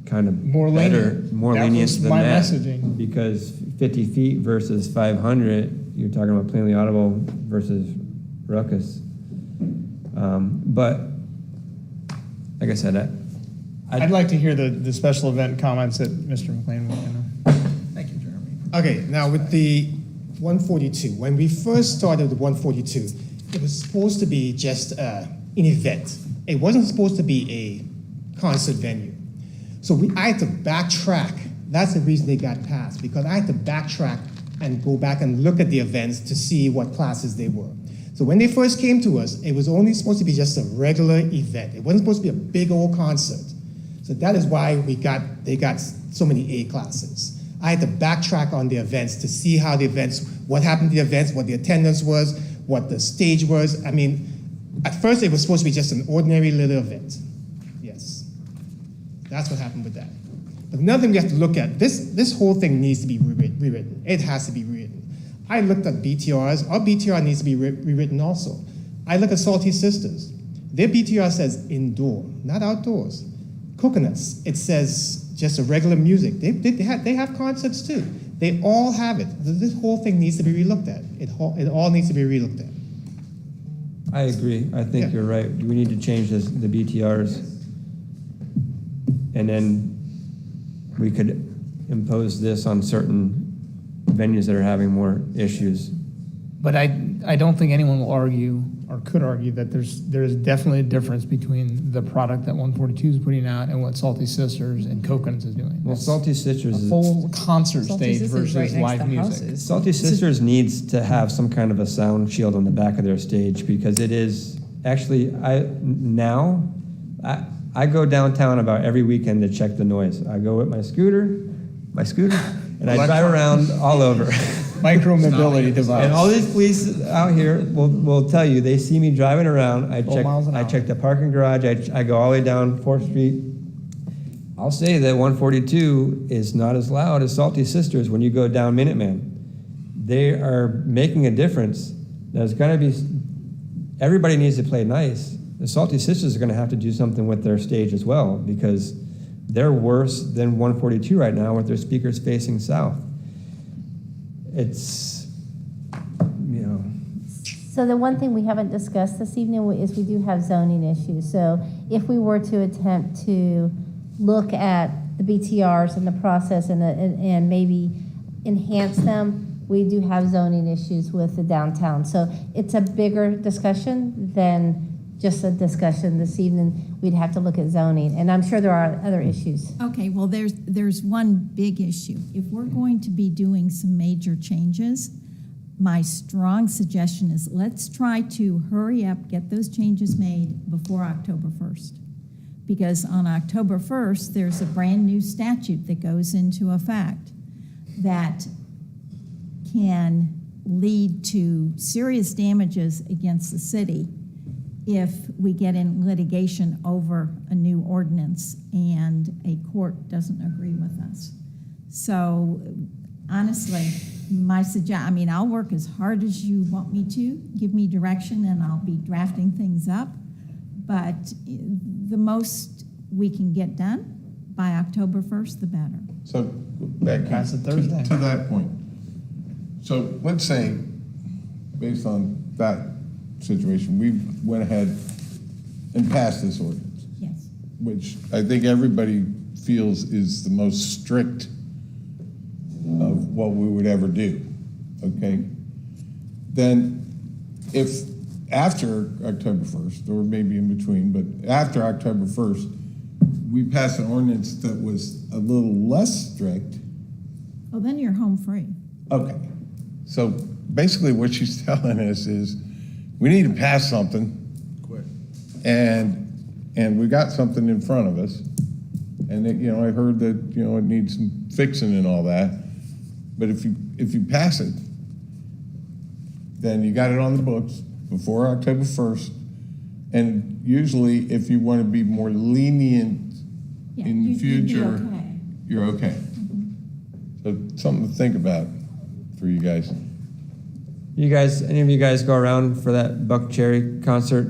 kind of More better, lenient. more That lenient was than my that. messaging. Because 50 feet versus 500, you're talking about plainly audible versus ruckus. But, like I said, I'd like to hear the special event comments that Mr. McLean was gonna. Thank you, Jeremy. Okay, now with the 142, when we first started with 142, it was supposed to be just an event. It wasn't supposed to be a concert venue. So I had to backtrack. That's the reason they got passed, because I had to backtrack and go back and look at the events to see what classes they were. So when they first came to us, it was only supposed to be just a regular event. It wasn't supposed to be a big old concert. So that is why they got so many A classes. I had to backtrack on the events to see how the events, what happened to the events, what the attendance was, what the stage was. I mean, at first it was supposed to be just an ordinary little event. Yes. That's what happened with that. But another thing we have to look at, this whole thing needs to be rewritten. It has to be rewritten. I looked at BTRs. Our BTR needs to be rewritten also. I look at Salty Sisters. Their BTR says indoor, not outdoors. Coconuts, it says just a regular music. They have concerts too. They all have it. This whole thing needs to be relooked at. It all needs to be relooked at. I agree. I think Yeah. you're right. We need to change the BTRs. And then we could impose this on certain venues that are having more issues. But I don't think anyone will argue or could argue that there's definitely a difference between the product that 142 is putting out and what Salty Sisters and Coconuts is doing. Well, It's Salty Sisters a is, full concert Salty stage Sisters right versus next live to music. houses. Salty Sisters needs to have some kind of a sound shield on the back of their stage, because it is actually, I go downtown about every weekend to check the noise. I go with my scooter, and I drive around all over. Micro mobility device. And all these police out here will tell you, they see me driving around, I 12 miles an hour. check the parking garage, I go all the way down 4th Street. I'll say that 142 is not as loud as Salty Sisters when you go down Minuteman. They are making a difference. There's gonna be, everybody needs to play nice. The Salty Sisters are gonna have to do something with their stage as well, because they're worse than 142 right now with their speakers facing south. It's, you know, So the one thing we haven't discussed this evening is we do have zoning issues. So if we were to attempt to look at the BTRs and the process and maybe enhance them, we do have zoning issues with the downtown. So it's a bigger discussion than just a discussion this evening. We'd have to look at zoning, and I'm sure there are other issues. Okay, well, there's one big issue. If we're going to be doing some major changes, my strong suggestion is let's try to hurry up, get those changes made before October 1st. Because on October 1st, there's a brand-new statute that goes into effect that can lead to serious damages against the city if we get in litigation over a new ordinance and a court doesn't agree with us. So honestly, I'll work as hard as you want me to, give me direction, and I'll be drafting things up. But the most we can get done by October 1st, the better. So, Becky, Pass it Thursday. to that point. So let's say, based on that situation, we went ahead and passed this ordinance, Yes. which I think everybody feels is the most strict of what we would ever do, okay? Then if after October 1st, or maybe in between, but after October 1st, we pass an ordinance that was a little less strict, Well, then you're home free. okay. So basically what she's telling us is, we need to pass something. Quick. And we got something in front of us. And it, I heard that, it needs some fixing and all that. But if you pass it, then you got it on the books before October 1st. And usually, if you want to be more lenient Yeah, in the you'd be future, okay. you're okay. So something to think about for you guys. any of you guys go around for that Buck Cherry concert?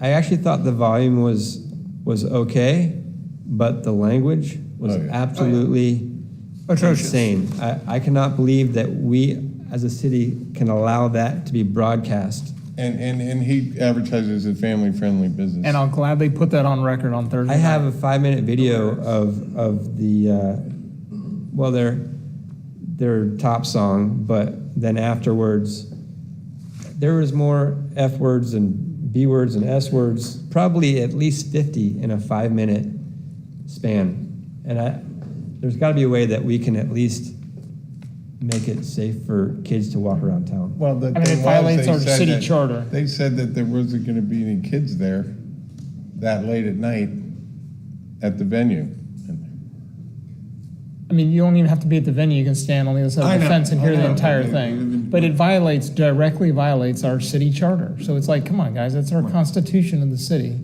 I actually thought the volume was okay, but the language was Oh, yeah. absolutely Atrocious. insane. I cannot believe that we, as a city, can allow that to be broadcast. And he advertises a family-friendly business. And I'll gladly put that on record on Thursday. I have a night. 5-minute video of the, their top song, but then afterwards, there was more F words and B words and S words, probably at least 50 in a 5-minute span. And there's got to be a way that we can at least make it safe for kids to walk around town. Well, the I mean, it thing was, violates they our said city that- charter. They said that there wasn't gonna be any kids there that late at night at the venue. I mean, you don't even have to be at the venue, you can stand on the other side I of the know, fence and I hear the know. entire They- thing. But it directly violates our city charter. So it's like, come on, guys, that's our constitution of the city.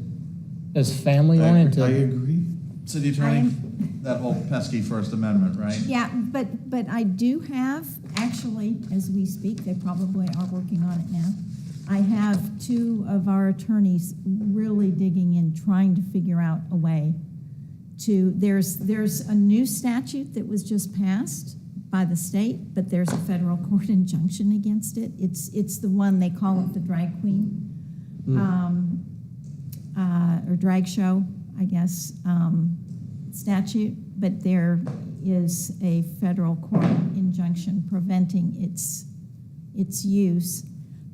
It's family I oriented. agree. City Attorney, that whole pesky First Amendment, right? Yeah, but I do have, actually, as we speak, they probably are working on it now. I have two of our attorneys really digging in, trying to figure out a way to, there's a new statute that was just passed by the state, but there's a federal court injunction against it. It's the one, they call it the drag queen, or drag show, I guess, statute, but there is a federal court injunction preventing its use,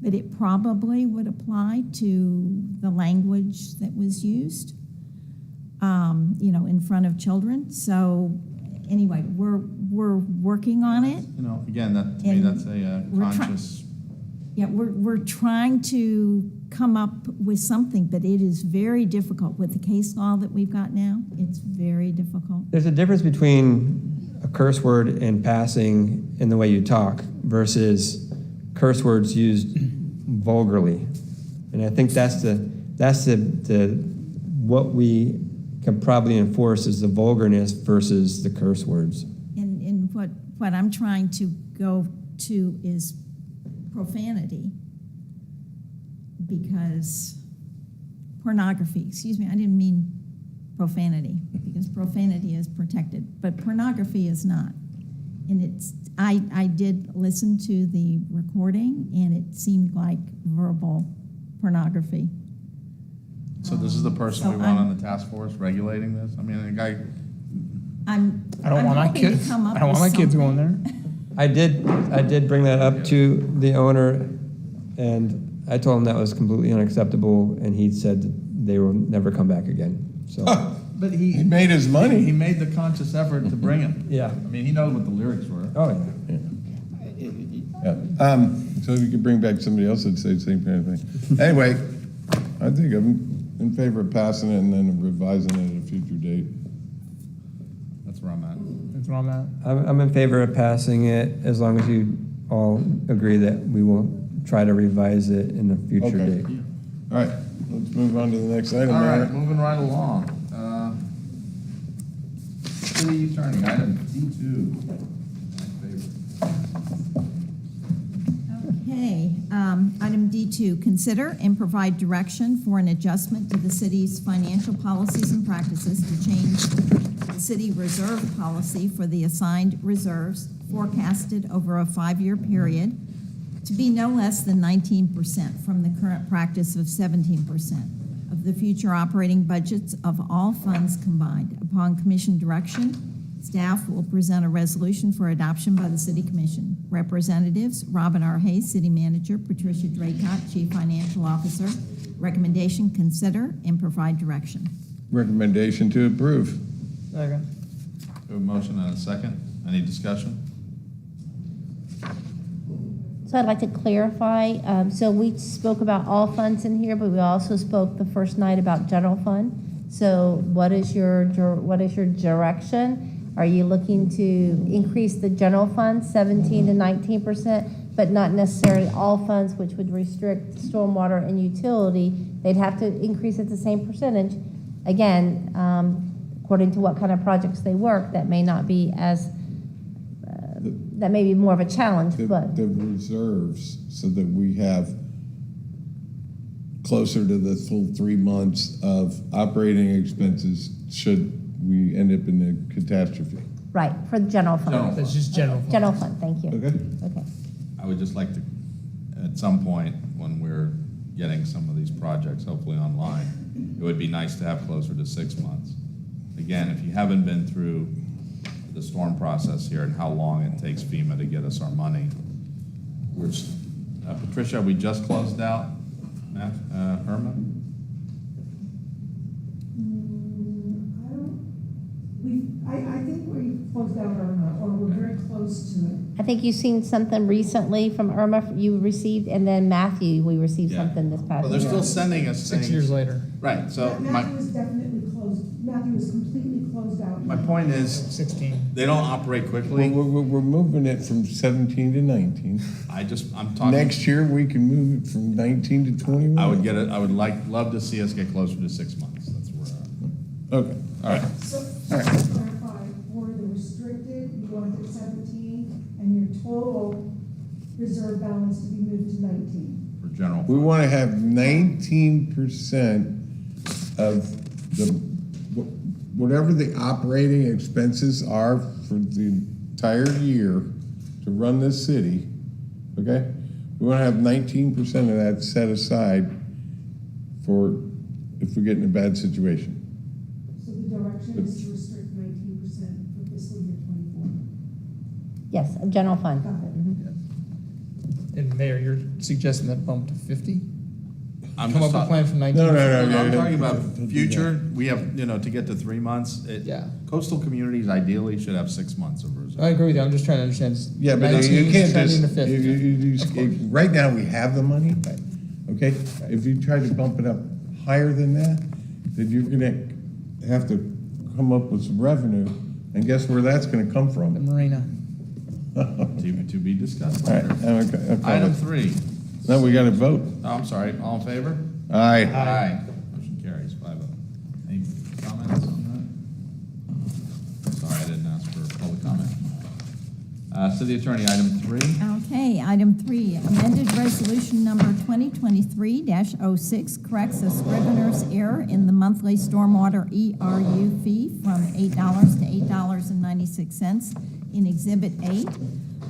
but it probably would apply to the language that was used, in front of children. So anyway, we're working on it. You know, again, that, to me, And that's a we're conscious, Yeah, we're trying to come up with something, but it is very difficult with the case law that we've got now. It's very difficult. There's a difference between a curse word in passing in the way you talk versus curse words used vulgarly. And I think that's what we can probably enforce is the vulgarness versus the curse words. And what I'm trying to go to is profanity, because pornography, excuse me, I didn't mean profanity, because profanity is protected, but pornography is not. And I did listen to the recording, and it seemed like verbal pornography. so this is the person we So want I'm- on the task force regulating this? I mean, the guy, I don't I'm want my hoping to kids, come up I don't want with my kids going something. there. I did bring that up to the owner, and I told him that was completely unacceptable, and he said they will never come back again. So, but He made his he money. made the conscious effort to bring him. yeah. I mean, he knows what the lyrics were. Oh, yeah. Yeah. So you could bring back somebody else that'd say the same kind of thing. Anyway, I think I'm in favor of passing it and then revising it at a future date. That's where I'm at. That's where I'm at. I'm in favor of passing it as long as you all agree that we will try to revise it in a future Okay. date. All right, let's move on to the next item, All right, Mayor. moving right along. City Attorney, item D2. Okay, item D2, consider and provide direction for an adjustment to the city's financial policies and practices to change the city reserve policy for the assigned reserves forecasted over a 5-year period to be no less than 19% from the current practice of 17% of the future operating budgets of all funds combined. Upon commission direction, staff will present a resolution for adoption by the City Commission. Representatives, Robin R. Hayes, City Manager, Patricia Draycott, Chief Financial Officer. Recommendation, consider and provide direction. Recommendation to approve. Second. We have a motion and a second. Any discussion? So I'd like to clarify, so we spoke about all funds in here, but we also spoke the first night about general fund. So what is your direction? Are you looking to increase the general fund 17 to 19%, but not necessarily all funds, which would restrict stormwater and utility? They'd have to increase it the same percentage. Again, according to what kind of projects they work, that may not be as, that may be more of a challenge, but. The reserves, so that we have closer to the full 3 months of operating expenses should we end up in a catastrophe. Right, for the general fund. General That's just general. General fund, thank you. Okay? Okay. I would just like to, at some point, when we're getting some of these projects hopefully online, it would be nice to have closer to 6 months. Again, if you haven't been through the storm process here and how long it takes FEMA to get us our money, we're Patricia, we just closed out, Matt, Irma? I think we closed out Irma, or we're very close to it. I think you've seen something recently from Irma you received, and then Matthew, we received Yeah. something this past Well, they're year. still sending us 6 things. years later. Right, so Matthew was definitely closed, Matthew was completely closed out. my point is, 16. they don't operate We're, quickly. we're moving it from 17 to 19. I'm talking. Next year, we can move it from 19 to 21. I would get it, I would love to see us get closer to 6 months. That's where, Okay, all right. So, to clarify, for the restricted, you want it at 17, and your total reserve balance to be moved to 19. for general. We want to have 19% of the, whatever the operating expenses are for the entire year to run this city, okay? We want to have 19% of that set aside for if we get in a bad situation. So the direction is to restrict 19% for fiscal year 24. Yes, a general fund. Got it. And Mayor, you're suggesting that bump to 50? I'm Come just up with a plan from 19? No, I'm no. talking about future, we have, to get to 3 months. Yeah. Coastal communities ideally should have 6 months of reserve. I agree with you, I'm just trying to understand. Yeah, but 19 you can't trending just, to 50. Of course. right now, we have the money, okay? If you try to bump it up higher than that, then you're gonna have to come up with some revenue, and guess where that's gonna come The from? marina. To be discussed All right, later. okay. Item 3. Now we gotta vote. Oh, I'm sorry, all in favor? Aye. Aye. Motion carries 5-0. Any comments on that? Sorry, I didn't ask for public comment. City Attorney, item 3. Okay, item 3, amended resolution number 2023-06 corrects a scrivener's error in the monthly stormwater ERU fee from $8 to $8.96 in Exhibit 8.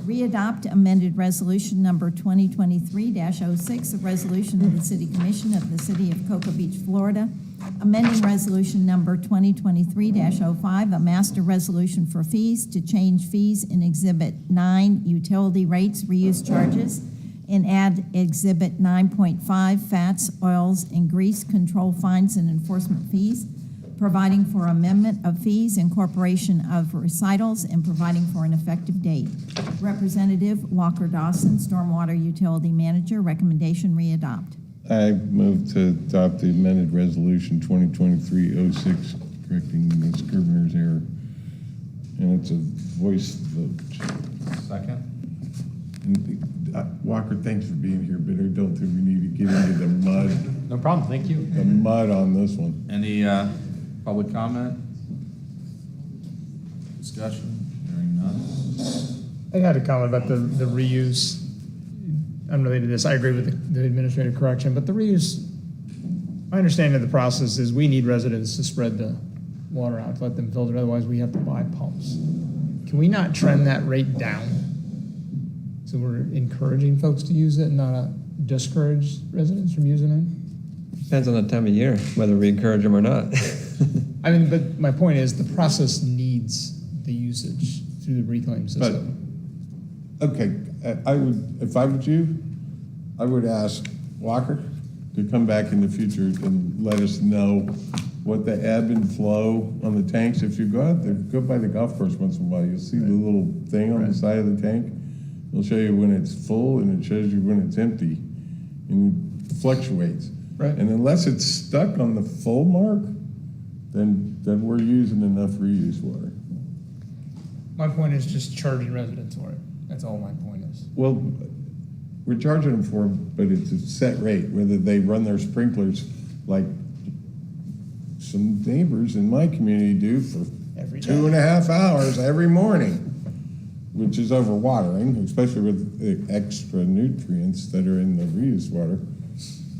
Readopt amended resolution number 2023-06, a resolution of the City Commission of the City of Cocoa Beach, Florida, amending resolution number 2023-05, a master resolution for fees to change fees in Exhibit 9, utility rates, reuse charges, and add Exhibit 9.5, fats, oils, and grease control fines and enforcement fees, providing for amendment of fees, incorporation of recitals, and providing for an effective date. Representative Walker Dawson, Stormwater Utility Manager, recommendation readopt. I move to adopt the amended resolution 2023-06, correcting the scrivener's error. And it's a voice vote. Second. And, Walker, thanks for being here, but I don't think we need to get into the mud, No problem, thank you. the mud on this one. Any public comment? Discussion? Hearing none. I had a comment about the reuse. Unrelated to this, I agree with the administrative correction, but the reuse, my understanding of the process is we need residents to spread the water out, to let them filter, otherwise we have to buy pumps. Can we not trend that rate down? So we're encouraging folks to use it and not discourage residents from using it? Depends on the time of year, whether we encourage them or not. I mean, but my point is, the process needs the usage through the reclaim system. Okay, I would, if I was you, I would ask Walker to come back in the future and let us know what the ebb and flow on the tanks. If you go out there, go by the golf course once in a while, you'll see the little thing on the side of the tank. It'll show you when it's full and it shows you when it's empty, and it fluctuates. Right. And unless it's stuck on the full mark, then we're using enough reuse water. My point is just charging residents for it. That's all my point is. Well, we're charging them for it, but it's a set rate, whether they run their sprinklers like some neighbors in my community do for Every day. 2.5 hours every morning, which is overwatering, especially with the extra nutrients that are in the reuse water.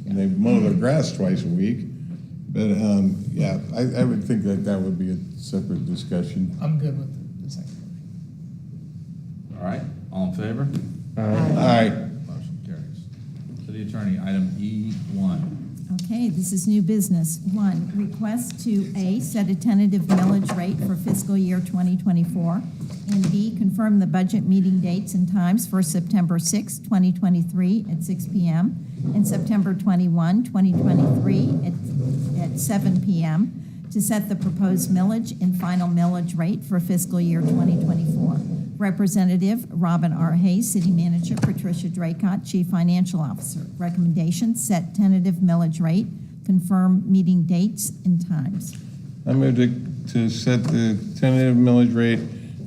And they mow their grass twice a week. But, yeah, I would think that would be a separate discussion. I'm good with the second. All right, all in favor? Aye. Motion carries. City Attorney, item E1. Okay, this is new business. 1, request to A, set a tentative millage rate for fiscal year 2024, and B, confirm the budget meeting dates and times for September 6, 2023 at 6 p.m. and September 21, 2023 at 7 p.m. to set the proposed millage and final millage rate for fiscal year 2024. Representative Robin R. Hayes, City Manager Patricia Draycott, Chief Financial Officer. Recommendation, set tentative millage rate, confirm meeting dates and times. I move to set the tentative millage rate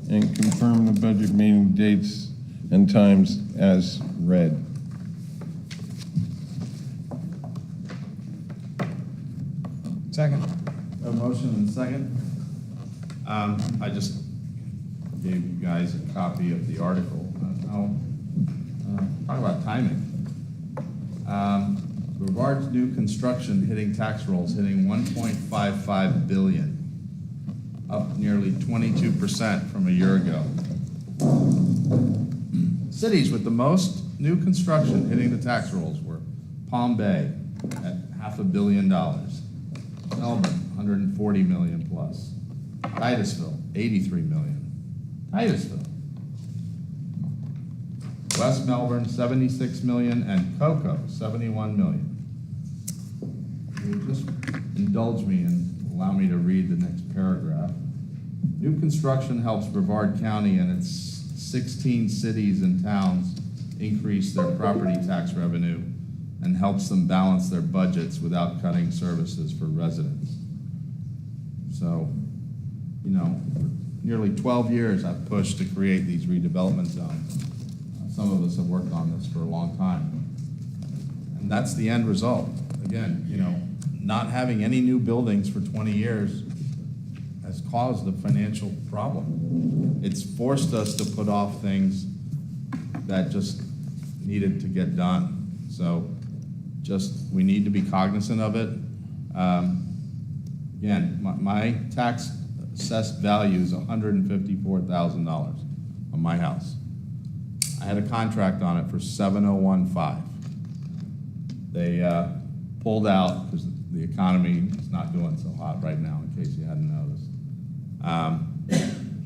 and confirm the budget meeting dates and times as read. Second. A motion and a second. I just gave you guys a copy of the article. I'll talk about timing. Brevard's new construction hitting tax rolls, hitting 1.55 billion, up nearly 22% from a year ago. Cities with the most new construction hitting the tax rolls were Palm Bay at $500 million, Melbourne, 140 million plus, Titusville, 83 million, Titusville, West Melbourne, 76 million, and Cocoa, 71 million. Will you just indulge me and allow me to read the next paragraph? New construction helps Brevard County and its 16 cities and towns increase their property tax revenue and helps them balance their budgets without cutting services for residents. So, you know, for nearly 12 years I've pushed to create these redevelopment zones. Some of us have worked on this for a long time. And that's the end result. Again, you know, not having any new buildings for 20 years has caused a financial problem. It's forced us to put off things that just needed to get done. So we need to be cognizant of it. Again, my tax assessed value is $154,000 on my house. I had a contract on it for $7,015. They pulled out because the economy is not doing so hot right now, in case you hadn't noticed.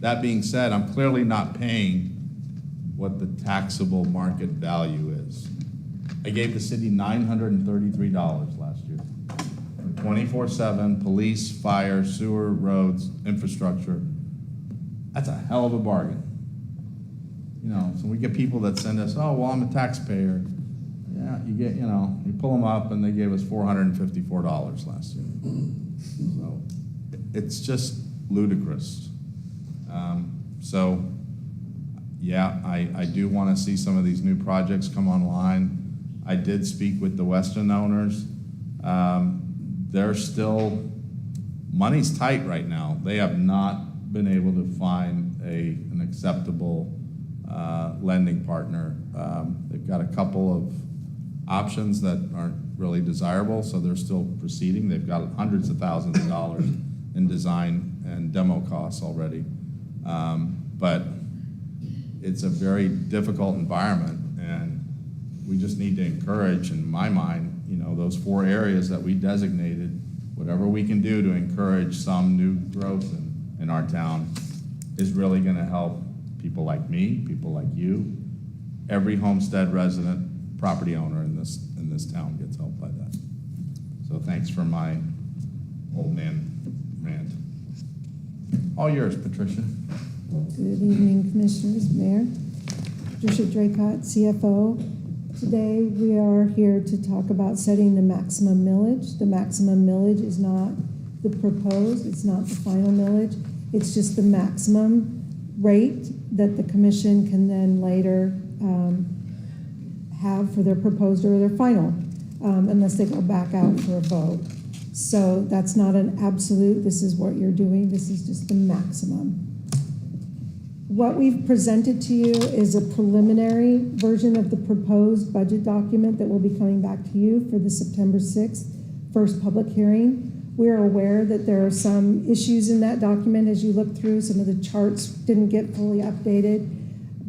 That being said, I'm clearly not paying what the taxable market value is. I gave the city $933 last year for 24/7 police, fire, sewer, roads, infrastructure. That's a hell of a bargain. You know, so we get people that send us, oh, well, I'm a taxpayer. Yeah, you get, you know, you pull them up and they gave us $454 last year. So it's just ludicrous. So yeah, I do want to see some of these new projects come online. I did speak with the Weston owners. They're still, money's tight right now. They have not been able to find an acceptable lending partner. They've got a couple of options that aren't really desirable, so they're still proceeding. They've got hundreds of thousands of dollars in design and demo costs already. But it's a very difficult environment, and we just need to encourage, in my mind, you know, those 4 areas that we designated, whatever we can do to encourage some new growth in our town is really gonna help people like me, people like you. Every homestead resident, property owner in this town gets helped by that. So thanks for my old man rant. All yours, Patricia. Good evening, Commissioners, Mayor. Patricia Draycott, CFO. Today, we are here to talk about setting the maximum millage. The maximum millage is not the proposed, it's not the final millage. It's just the maximum rate that the commission can then later have for their proposed or their final, unless they go back out for a vote. So that's not an absolute, this is what you're doing, this is just the maximum. What we've presented to you is a preliminary version of the proposed budget document that will be coming back to you for the September 6th first public hearing. We're aware that there are some issues in that document as you look through. Some of the charts didn't get fully updated,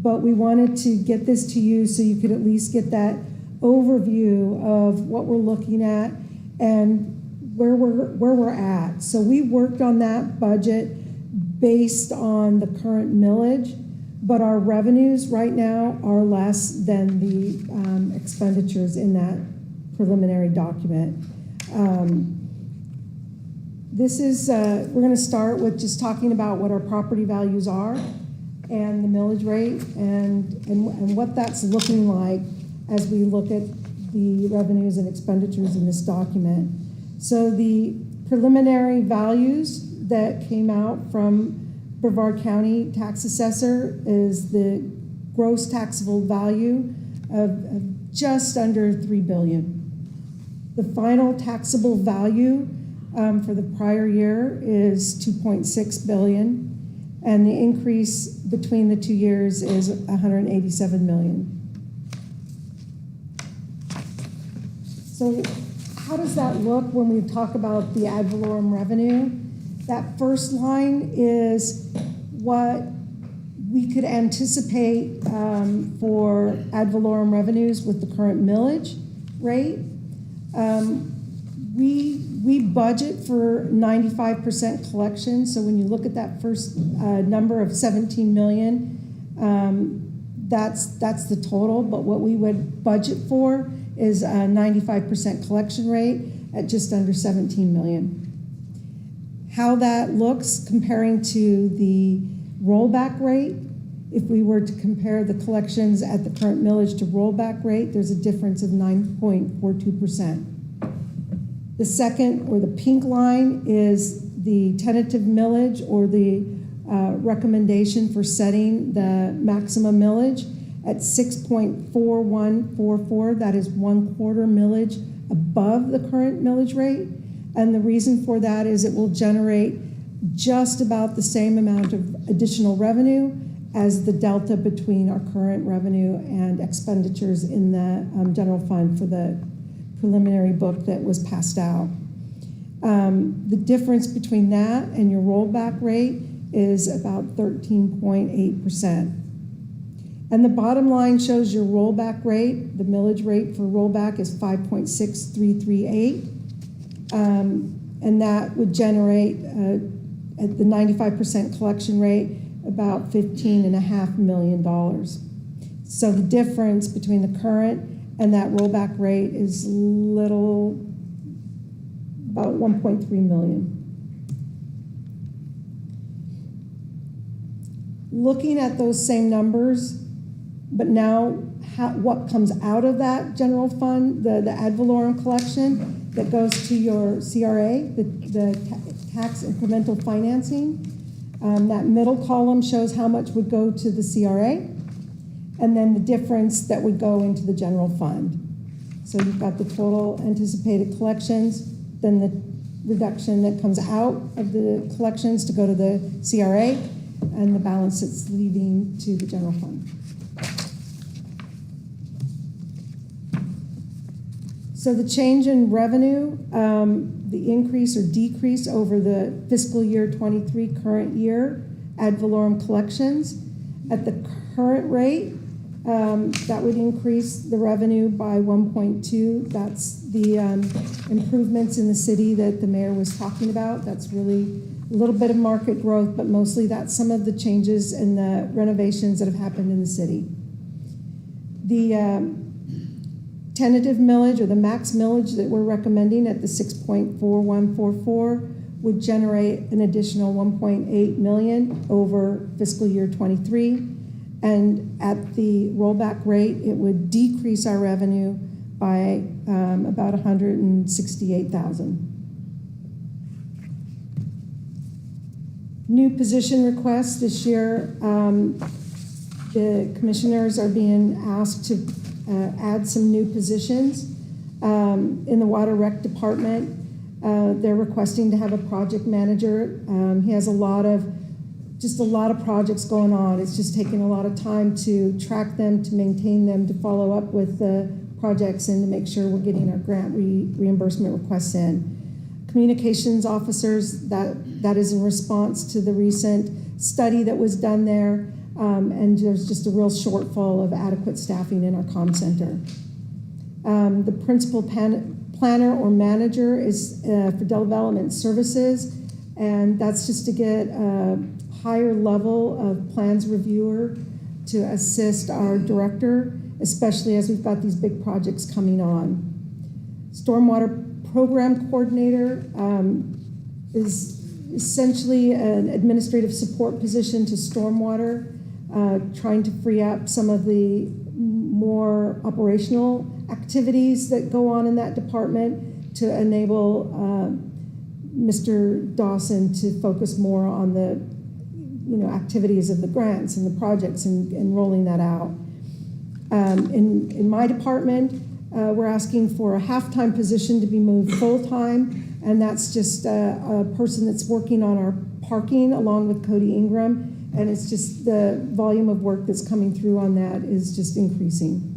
but we wanted to get this to you so you could at least get that overview of what we're looking at and where we're at. So we worked on that budget based on the current millage, but our revenues right now are less than the expenditures in that preliminary document. This is, we're going to start with just talking about what our property values are and the millage rate and what that's looking like as we look at the revenues and expenditures in this document. So the preliminary values that came out from Brevard County Tax Assessor is the gross taxable value of just under $3 billion. The final taxable value for the prior year is $2.6 billion, and the increase between the 2 years is $187 million. So how does that look when we talk about the ad valorem revenue? That first line is what we could anticipate for ad valorem revenues with the current millage rate. We budget for 95% collection, so when you look at that first number of 17 million, that's the total, but what we would budget for is a 95% collection rate at just under 17 million. How that looks comparing to the rollback rate, if we were to compare the collections at the current millage to rollback rate, there's a difference of 9.42%. The second, or the pink line, is the tentative millage, or the recommendation for setting the maximum millage at 6.4144. That is 1/4 millage above the current millage rate. And the reason for that is it will generate just about the same amount of additional revenue as the delta between our current revenue and expenditures in the general fund for the preliminary book that was passed out. The difference between that and your rollback rate is about 13.8%. And the bottom line shows your rollback rate. The millage rate for rollback is 5.6338. And that would generate, at the 95% collection rate, about $15.5 million. So the difference between the current and that rollback rate is about 1.3 million. Looking at those same numbers, but now what comes out of that general fund, the ad valorem collection that goes to your CRA, the tax incremental financing. That middle column shows how much would go to the CRA, and then the difference that would go into the general fund. So you've got the total anticipated collections, then the reduction that comes out of the collections to go to the CRA, and the balance that's leaving to the general fund. So the change in revenue, the increase or decrease over the fiscal year 23 current year ad valorem collections, at the current rate, that would increase the revenue by 1.2. That's the improvements in the city that the mayor was talking about. That's really a little bit of market growth, but mostly that's some of the changes and the renovations that have happened in the city. The tentative millage, or the max millage that we're recommending at the 6.4144, would generate an additional 1.8 million over fiscal year 23. And at the rollback rate, it would decrease our revenue by about 168,000. New position requests this year. The commissioners are being asked to add some new positions. In the Water Rec Department, they're requesting to have a project manager. He has a lot of projects going on. It's just taking a lot of time to track them, to maintain them, to follow up with the projects, and to make sure we're getting our grant reimbursement requests in. Communications officers, that is in response to the recent study that was done there, and there's just a real shortfall of adequate staffing in our comm center. The principal planner or manager is for development services, and that's just to get a higher level of plans reviewer to assist our director, especially as we've got these big projects coming on. Stormwater program coordinator is essentially an administrative support position to stormwater, trying to free up some of the more operational activities that go on in that department to enable Mr. Dawson to focus more on the activities of the grants and the projects and rolling that out. In my department, we're asking for a half-time position to be moved full-time, and that's just a person that's working on our parking along with Cody Ingram, and it's just the volume of work that's coming through on that is just increasing.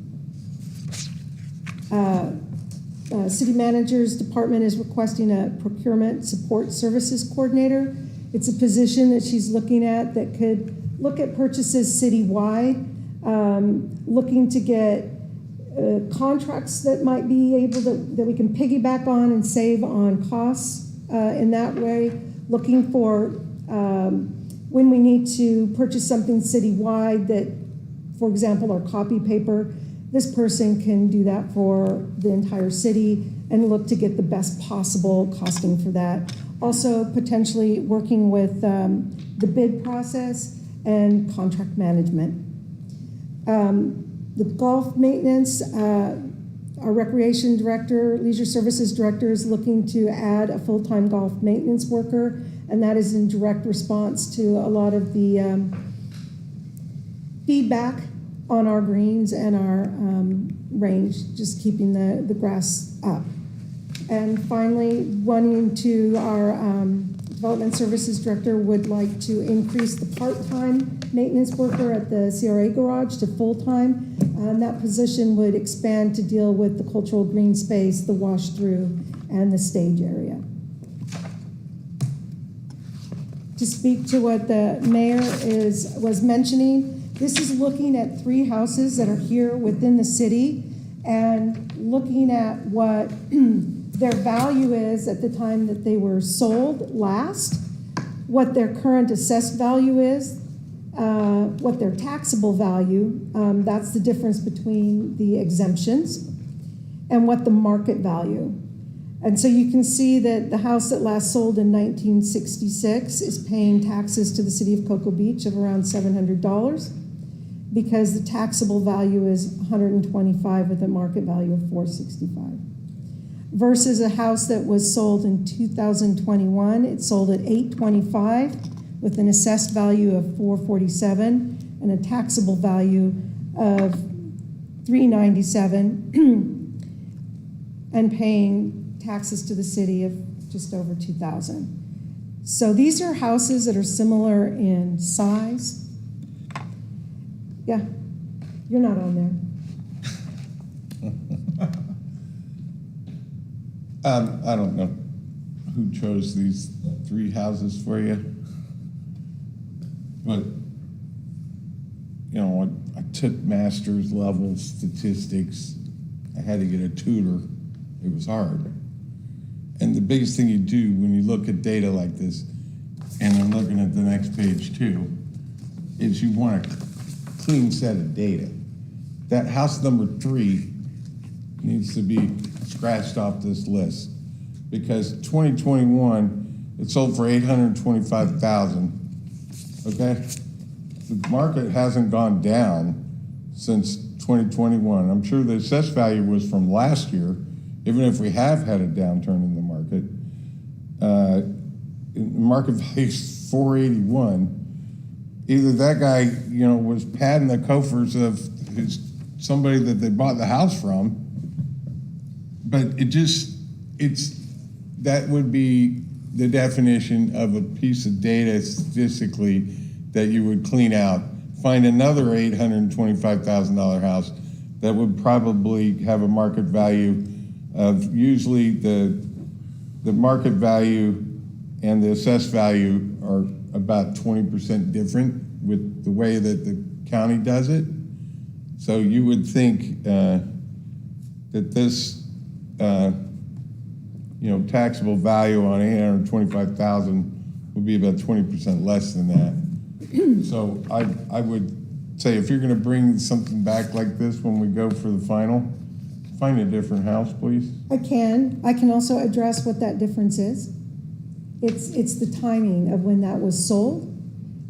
City manager's department is requesting a procurement support services coordinator. It's a position that she's looking at that could look at purchases citywide, looking to get contracts that might be able that we can piggyback on and save on costs in that way, looking for when we need to purchase something citywide that, for example, our copy paper, this person can do that for the entire city and look to get the best possible costing for that. Also, potentially working with the bid process and contract management. The golf maintenance, our recreation director, leisure services director is looking to add a full-time golf maintenance worker, and that is in direct response to a lot of the feedback on our greens and our range, just keeping the grass up. And finally, our development services director would like to increase the part-time maintenance worker at the CRA garage to full-time. And that position would expand to deal with the cultural green space, the wash-through, and the stage area. To speak to what the mayor was mentioning, this is looking at 3 houses that are here within the city and looking at what their value is at the time that they were sold last, what their current assessed value is, what their taxable value, that's the difference between the exemptions, and what the market value. And so you can see that the house that last sold in 1966 is paying taxes to the city of Cocoa Beach of around $700 because the taxable value is $125 with a market value of $465. Versus a house that was sold in 2021, it sold at $825 with an assessed value of $447 and a taxable value of $397 and paying taxes to the city of just over $2,000. So these are houses that are similar in size. Yeah, you're not on there. I don't know who chose these 3 houses for you, but I took master's level statistics. I had to get a tutor. It was hard. And the biggest thing you do when you look at data like this, and I'm looking at the next page too, is you want a clean set of data. That house number 3 needs to be scratched off this list because 2021, it sold for $825,000, okay? The market hasn't gone down since 2021. I'm sure the assessed value was from last year, even if we have had a downturn in the market. Market value is 481. Either that guy, was padding the coffers of somebody that they bought the house from, but that would be the definition of a piece of data statistically that you would clean out. Find another $825,000 house that would probably have a market value of usually the market value and the assessed value are about 20% different with the way that the county does it. So you would think that this taxable value on 825,000 would be about 20% less than that. So I would say if you're gonna bring something back like this when we go for the final, find a different house, please. I can also address what that difference is. It's the timing of when that was sold,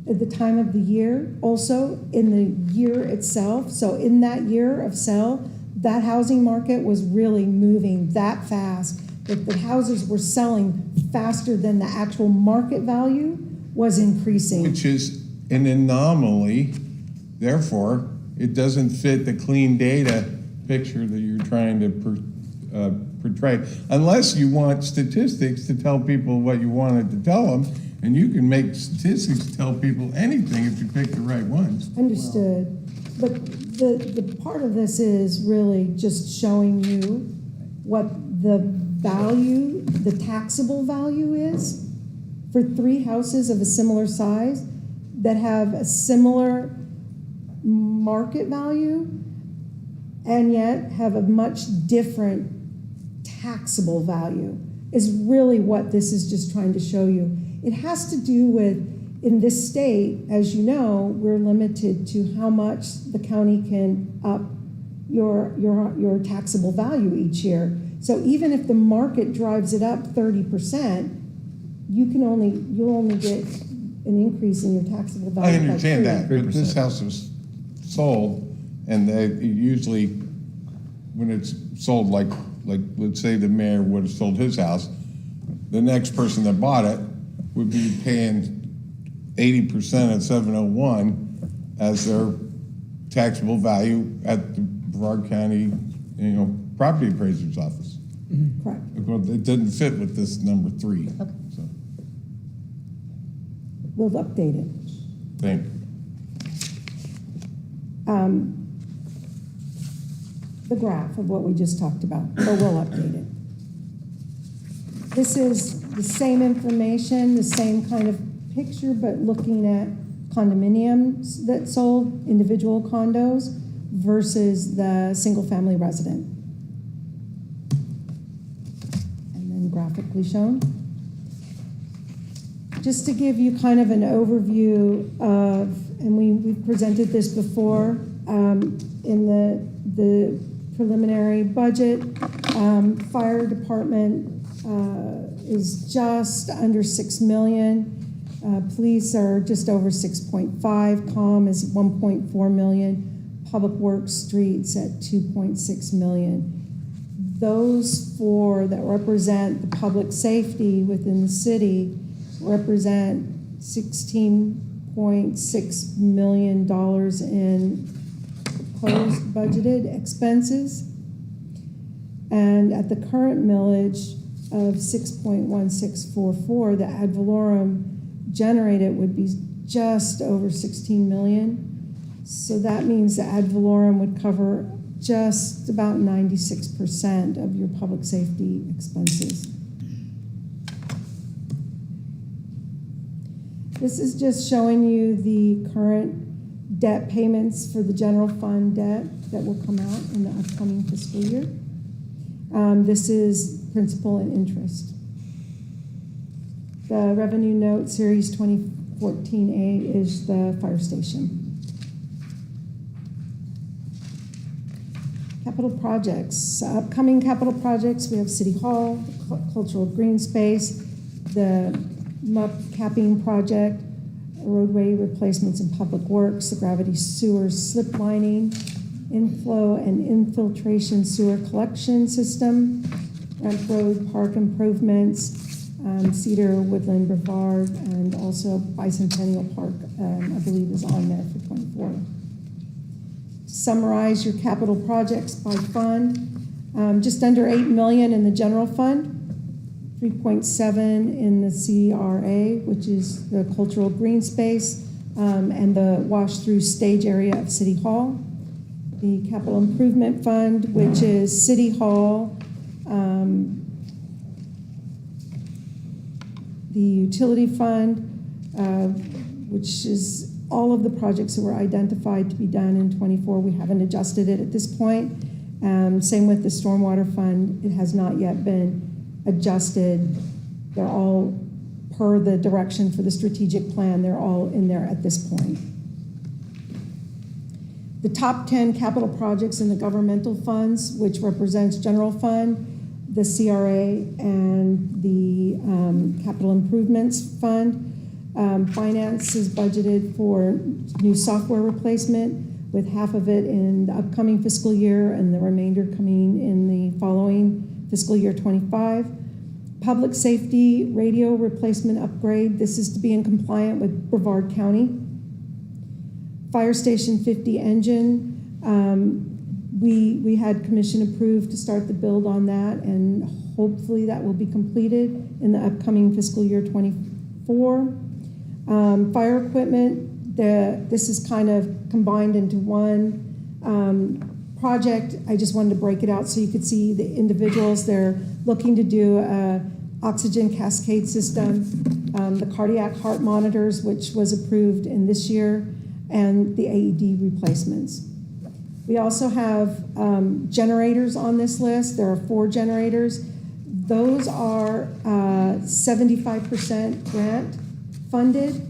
at the time of the year, also in the year itself. So in that year of sale, that housing market was really moving that fast, that the houses were selling faster than the actual market value was increasing. Which is an anomaly, therefore, it doesn't fit the clean data picture that you're trying to portray. Unless you want statistics to tell people what you wanted to tell them, and you can make statistics tell people anything if you pick the right ones. Understood. But the part of this is really just showing you what the value, the taxable value is for 3 houses of a similar size that have a similar market value and yet have a much different taxable value is really what this is just trying to show you. It has to do with, in this state, as you know, we're limited to how much the county can up your taxable value each year. So even if the market drives it up 30%, you'll only get an increase in your taxable value. I understand that, but 3%. this house was sold, and they usually, when it's sold, like let's say the mayor would have sold his house, the next person that bought it would be paying 80% at 701 as their taxable value at the Brevard County, property appraiser's office. Correct. Well, it didn't fit with this number 3. So, We'll update it. thank you. The graph of what we just talked about, or we'll update it. This is the same information, the same kind of picture, but looking at condominiums that sold, individual condos, versus the single-family resident. And then graphically shown. Just to give you kind of an overview of, and we've presented this before, in the preliminary budget, fire department is just under 6 million. Police are just over 6.5. COM is 1.4 million. Public Works, streets at 2.6 million. Those 4 that represent the public safety within the city represent $16.6 million in proposed budgeted expenses. And at the current millage of 6.1644, the ad valorem generated would be just over 16 million. So that means the ad valorem would cover just about 96% of your public safety expenses. This is just showing you the current debt payments for the general fund debt that will come out in the upcoming fiscal year. This is principal and interest. The revenue note series 2014A is the fire station. Capital projects, upcoming capital projects, we have City Hall, Cultural Green Space, the MUP capping project, roadway replacements in public works, the gravity sewer slip lining, inflow and infiltration sewer collection system, Ramp Road park improvements, Cedar, Woodland, Brevard, and also Bicentennial Park, I believe is on there for 24. Summarize your capital projects by fund, just under 8 million in the general fund, 3.7 in the CRA, which is the cultural green space, and the wash-through stage area of City Hall. The capital improvement fund, which is City Hall, the utility fund, which is all of the projects that were identified to be done in 24. We haven't adjusted it at this point. Same with the stormwater fund. It has not yet been adjusted. They're all per the direction for the strategic plan. They're all in there at this point. The top 10 capital projects in the governmental funds, which represents general fund, the CRA, and the capital improvements fund. Finance is budgeted for new software replacement, with half of it in the upcoming fiscal year and the remainder coming in the following fiscal year 25. Public safety radio replacement upgrade. This is to be in compliant with Brevard County. Fire Station 50 engine. We had commission approved to start the build on that, and hopefully that will be completed in the upcoming fiscal year 24. Fire equipment, this is kind of combined into one project. I just wanted to break it out so you could see the individuals. They're looking to do a oxygen cascade system, the cardiac heart monitors, which was approved in this year, and the AED replacements. We also have generators on this list. There are 4 generators. Those are 75% grant funded.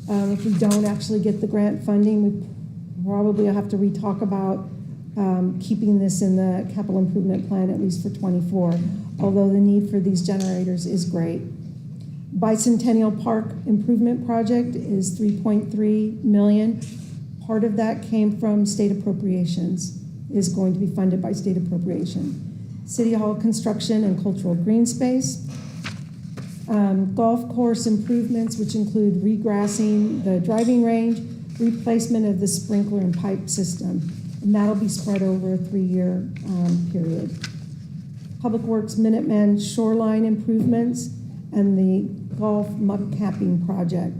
If we don't actually get the grant funding, we probably have to re-talk about keeping this in the capital improvement plan, at least for 24, although the need for these generators is great. Bicentennial Park Improvement Project is $3.3 million. Part of that came from state appropriations, is going to be funded by state appropriation. City Hall construction and cultural green space. Golf course improvements, which include regrassing the driving range, replacement of the sprinkler and pipe system, and that'll be spread over a 3-year period. Public Works Minuteman shoreline improvements and the golf muck capping project.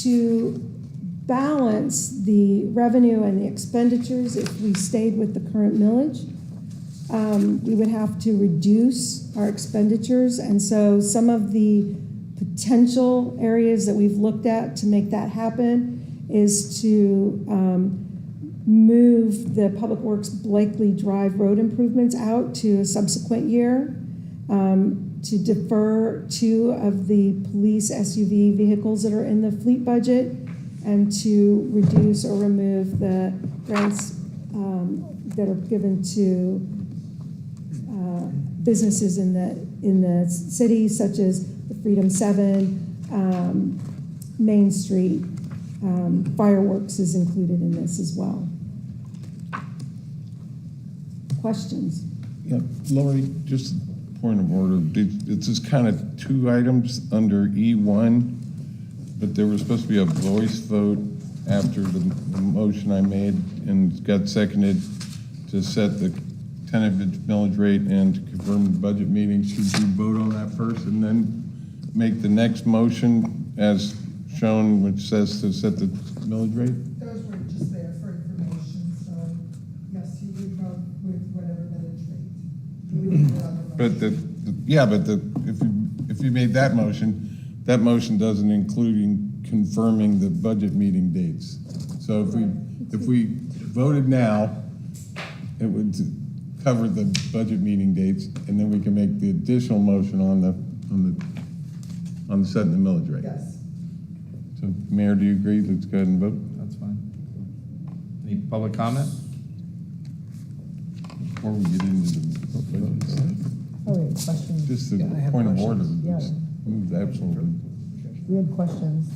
To balance the revenue and the expenditures, if we stayed with the current millage, we would have to reduce our expenditures. And so some of the potential areas that we've looked at to make that happen is to move the Public Works Blakely Drive road improvements out to a subsequent year, to defer 2 of the police SUV vehicles that are in the fleet budget, and to reduce or remove the grants that are given to businesses in the city, such as the Freedom 7, Main Street. Fireworks is included in this as well. Questions? Yeah, Lori, just a point of order. It's just kind of 2 items under E1, but there was supposed to be a voice vote after the motion I made and got seconded to set the tentative millage rate and to confirm the budget meeting. Should we vote on that first and then make the next motion as shown, which says to set the millage rate? Those were just there for information, so yes, you would vote with whatever millage rate. You would vote on the motion. But if you made that motion doesn't include confirming the budget meeting dates. So if we voted now, it would cover the budget meeting dates, and then we can make the additional motion on the setting the millage rate. Yes. So, Mayor, do you agree? Let's go ahead and vote. That's fine. Any public comment? Before we get into the budget stuff. Oh, wait, questions? Just a Yeah, I have point of questions. order. Yeah. Just move that forward. We had questions.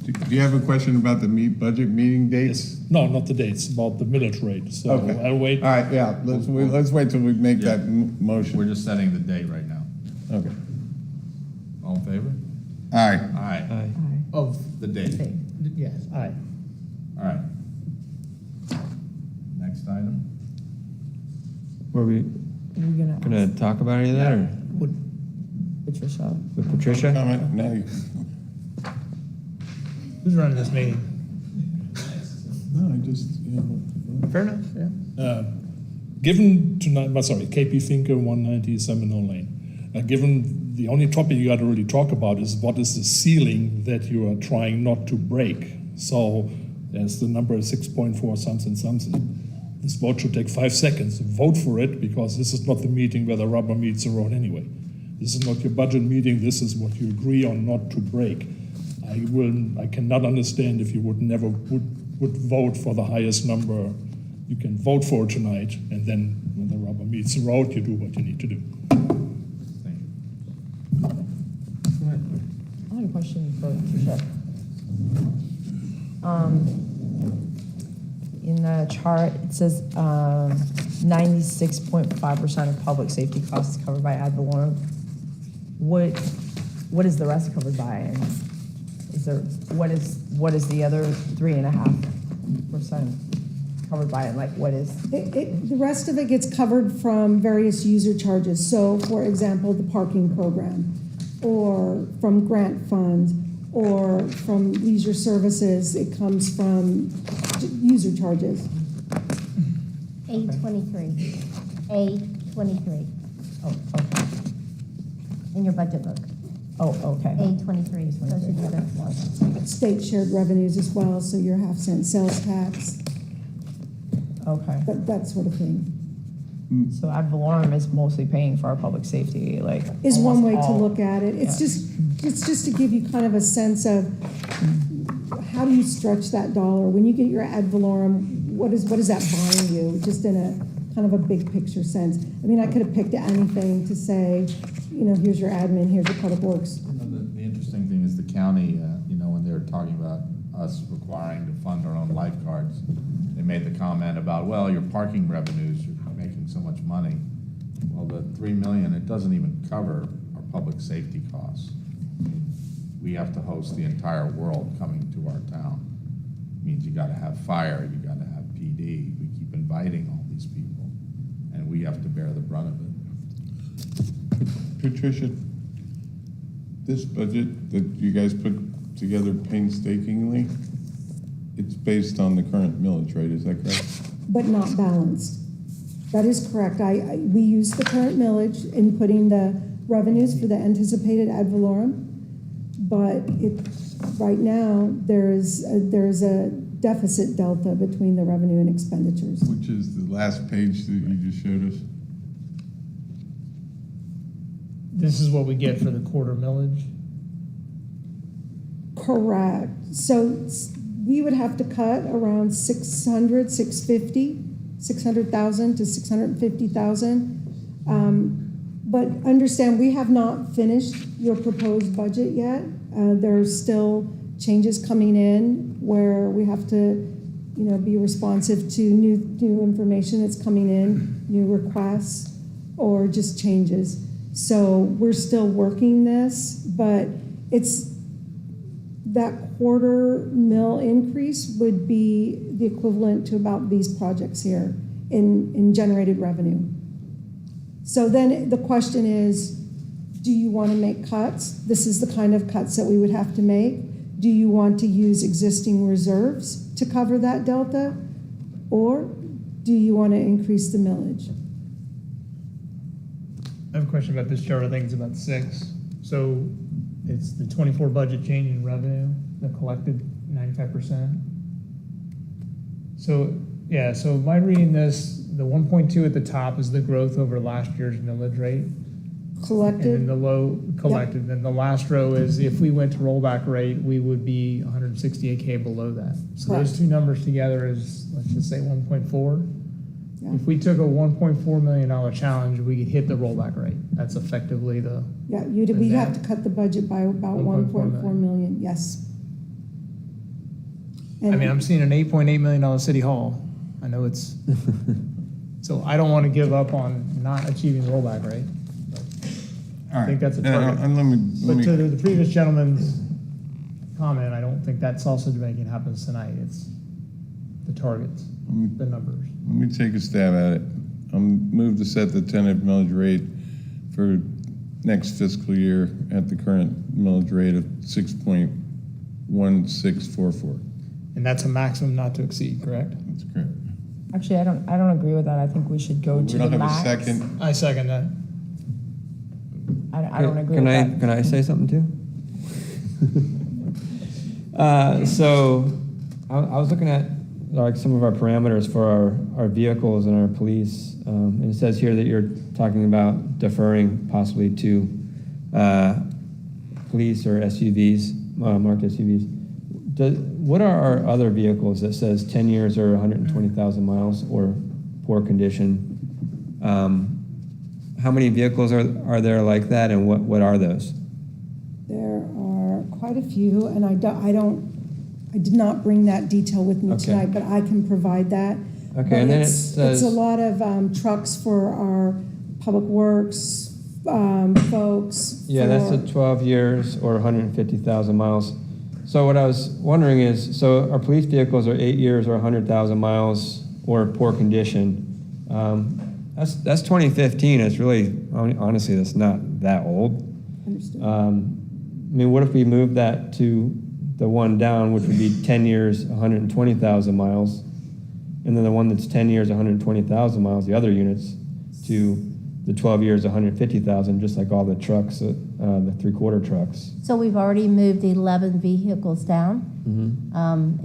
Do you have a question about the budget meeting dates? No, not the dates, about the millage rate. So Okay. I'll wait. All right, yeah, let's wait till we make that motion. We're just setting the date right now. Okay. All in favor? All right. Aye. Aye. Of the date. Yes, aye. All right. Next item? Were we We're gonna talk about any of that, or Patricia. with Patricia? Comment, now you- Who's running this meeting? No, I just, Fair enough, yeah. Given tonight, KP Finker, 190 Seminole Lane. Given the only topic you got to really talk about is what is the ceiling that you are trying not to break. So As the number is 6.4 something something. This vote should take 5 seconds. Vote for it, because this is not the meeting where the rubber meets the road anyway. This is not your budget meeting. This is what you agree on not to break. I cannot understand if you would vote for the highest number you can vote for tonight, and then when the rubber meets the road, you do what you need to do. I had a question for Tricia. In the chart, it says 96.5% of public safety costs covered by ad valorem. What is the rest covered by? And what is the other 3.5% covered by? And like, what is? The rest of it gets covered from various user charges. So, for example, the parking program, or from grant funds, or from leisure services. It comes from user charges. A23. A23 Oh, okay. in your budget book. Oh, okay. A23. Those are the other ones. State shared revenues as well, so your half-cent sales tax, Okay. that sort of thing. So ad valorem is mostly paying for our public safety, like. Is one way almost to all. look at it. It's Yeah. just to give you kind of a sense of how do you stretch that dollar? When you get your ad valorem, what is that buying you? Just in a kind of a big picture sense. I mean, I could have picked anything to say, here's your admin, here's your public works. The interesting thing is the county, when they were talking about us requiring to fund our own lifeguards, they made the comment about, well, your parking revenues, you're making so much money. Well, the $3 million, it doesn't even cover our public safety costs. We have to host the entire world coming to our town. It means you gotta have fire, you gotta have PD. We keep inviting all these people, and we have to bear the brunt of it. Patricia, this budget that you guys put together painstakingly, it's based on the current millage rate, is that correct? But not balanced. That is correct. We use the current millage in putting the revenues for the anticipated ad valorem, but right now, there's a deficit delta between the revenue and expenditures. Which is the last page that you just showed us? This is what we get for the quarter millage. Correct. So we would have to cut around 600,000 to 650,000. But understand, we have not finished your proposed budget yet. There's still changes coming in where we have to, be responsive to new information that's coming in, new requests, or just changes. So we're still working this, but that $250,000 increase would be the equivalent to about these projects here in generated revenue. So then the question is, do you want to make cuts? This is the kind of cuts that we would have to make. Do you want to use existing reserves to cover that delta? Or do you want to increase the millage? I have a question about this chart. I think it's about 6. So it's the 24 budget change in revenue, the collected 95%. So, yeah, so by reading this, the 1.2 at the top is the growth over last year's millage rate. And then Collected? the low collected. Then the last row is if we went to rollback rate, we would be 168K below that. So Correct. those two numbers together is, let's just say 1.4. Yeah. If we took a $1.4 million challenge, we could hit the rollback rate. That's effectively the, Yeah, we have to cut the budget by about 1.4 1.4 million, yes. I mean, I'm seeing an $8.8 million city hall. I know it's, so I don't want to give up on not achieving the rollback rate. I think that's a target. And let But me to the previous gentleman's comment, I don't think that sausage making happens tonight. It's the targets, the numbers. Let me take a stab at it. Move to set the tentative millage rate for next fiscal year at the current millage rate of 6.1644. And that's a maximum not to exceed, correct? That's correct. Actually, I don't agree with that. I think we should go to We the don't have a max. second. I second that. I don't agree with that. Can I say something too? So I was looking at like some of our parameters for our vehicles and our police. And it says here that you're talking about deferring possibly to police or SUVs, marked SUVs. What are our other vehicles that says 10 years or 120,000 miles or poor condition? How many vehicles are there like that, and what are those? There are quite a few, and I did not bring that detail with me Okay. tonight, but I can provide that. Okay, But and then it it's says- a lot of trucks for our public works folks. Yeah, that's for- the 12 years or 150,000 miles. So what I was wondering is, so our police vehicles are 8 years or 100,000 miles or poor condition. That's 2015. It's really, honestly, that's not that old. Understood. I mean, what if we move that to the one down, which would be 10 years, 120,000 miles, and then the one that's 10 years, 120,000 miles, the other units, to the 12 years, 150,000, just like all the trucks, the 3/4 trucks. So we've already moved 11 vehicles down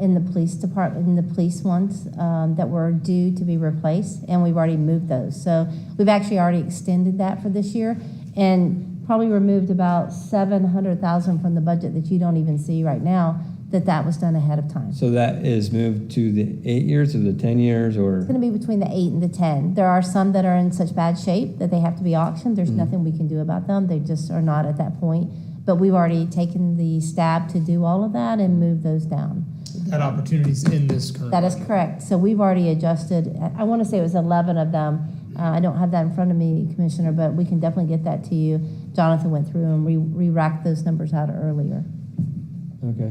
in the police department, in the police ones that were due to be replaced, and we've already moved those. So we've actually already extended that for this year, and probably removed about 700,000 from the budget that you don't even see right now, that was done ahead of time. So that is moved to the 8 years or the 10 years, or? It's going to be between the 8 and the 10. There are some that are in such bad shape that they have to be auctioned. There's nothing we can do about them. They just are not at that point. But we've already taken the stab to do all of that and move those down. That opportunity's in this current. That is correct. So we've already adjusted, I want to say it was 11 of them. I don't have that in front of me, Commissioner, but we can definitely get that to you. Jonathan went through and re-racked those numbers out earlier. Okay.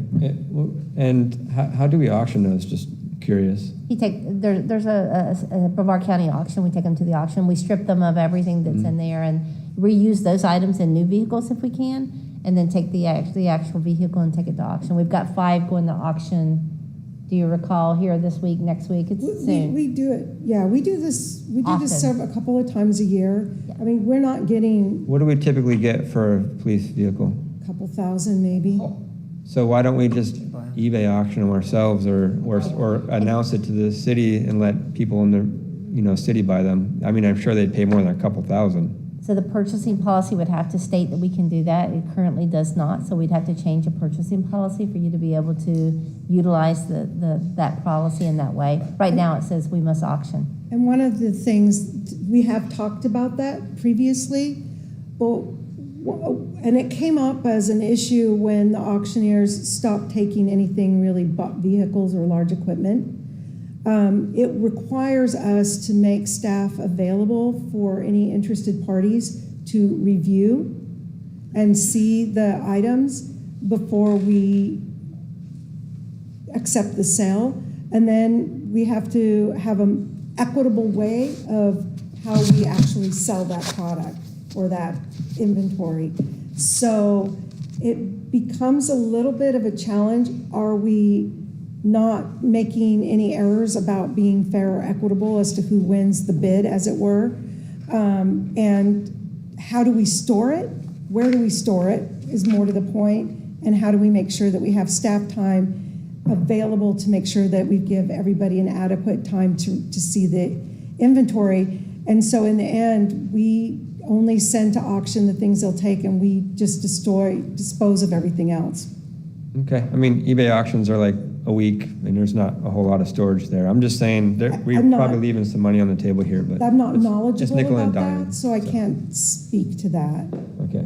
And how do we auction those? Just curious. There's a Brevard County auction. We take them to the auction. We strip them of everything that's in there and reuse those items in new vehicles if we can, and then take the actual vehicle and take it to auction. We've got 5 going to auction. Do you recall here this week, next week? It's soon. We do it, yeah, we do this Often. a couple of times a year. I mean, we're not getting What do we typically get for a police vehicle? a couple thousand maybe. So why don't we just eBay auction them ourselves, or announce it to the city and let people in the city buy them? I mean, I'm sure they'd pay more than a couple thousand. So the purchasing policy would have to state that we can do that. It currently does not, so we'd have to change a purchasing policy for you to be able to utilize that policy in that way. Right now, it says we must auction. And one of the things, we have talked about that previously, and it came up as an issue when the auctioneers stopped taking anything really but vehicles or large equipment. It requires us to make staff available for any interested parties to review and see the items before we accept the sale. And then we have to have an equitable way of how we actually sell that product or that inventory. So it becomes a little bit of a challenge. Are we not making any errors about being fair or equitable as to who wins the bid, as it were? And how do we store it? Where do we store it is more to the point. And how do we make sure that we have staff time available to make sure that we give everybody an adequate time to see the inventory? And so in the end, we only send to auction the things they'll take, and we just dispose of everything else. Okay. I mean, eBay auctions are like a week, and there's not a whole lot of storage there. I'm just saying we're I'm not- probably leaving some money on the table here, but I'm not it's knowledgeable nickel and about dime. that, so I can't speak to that. Okay.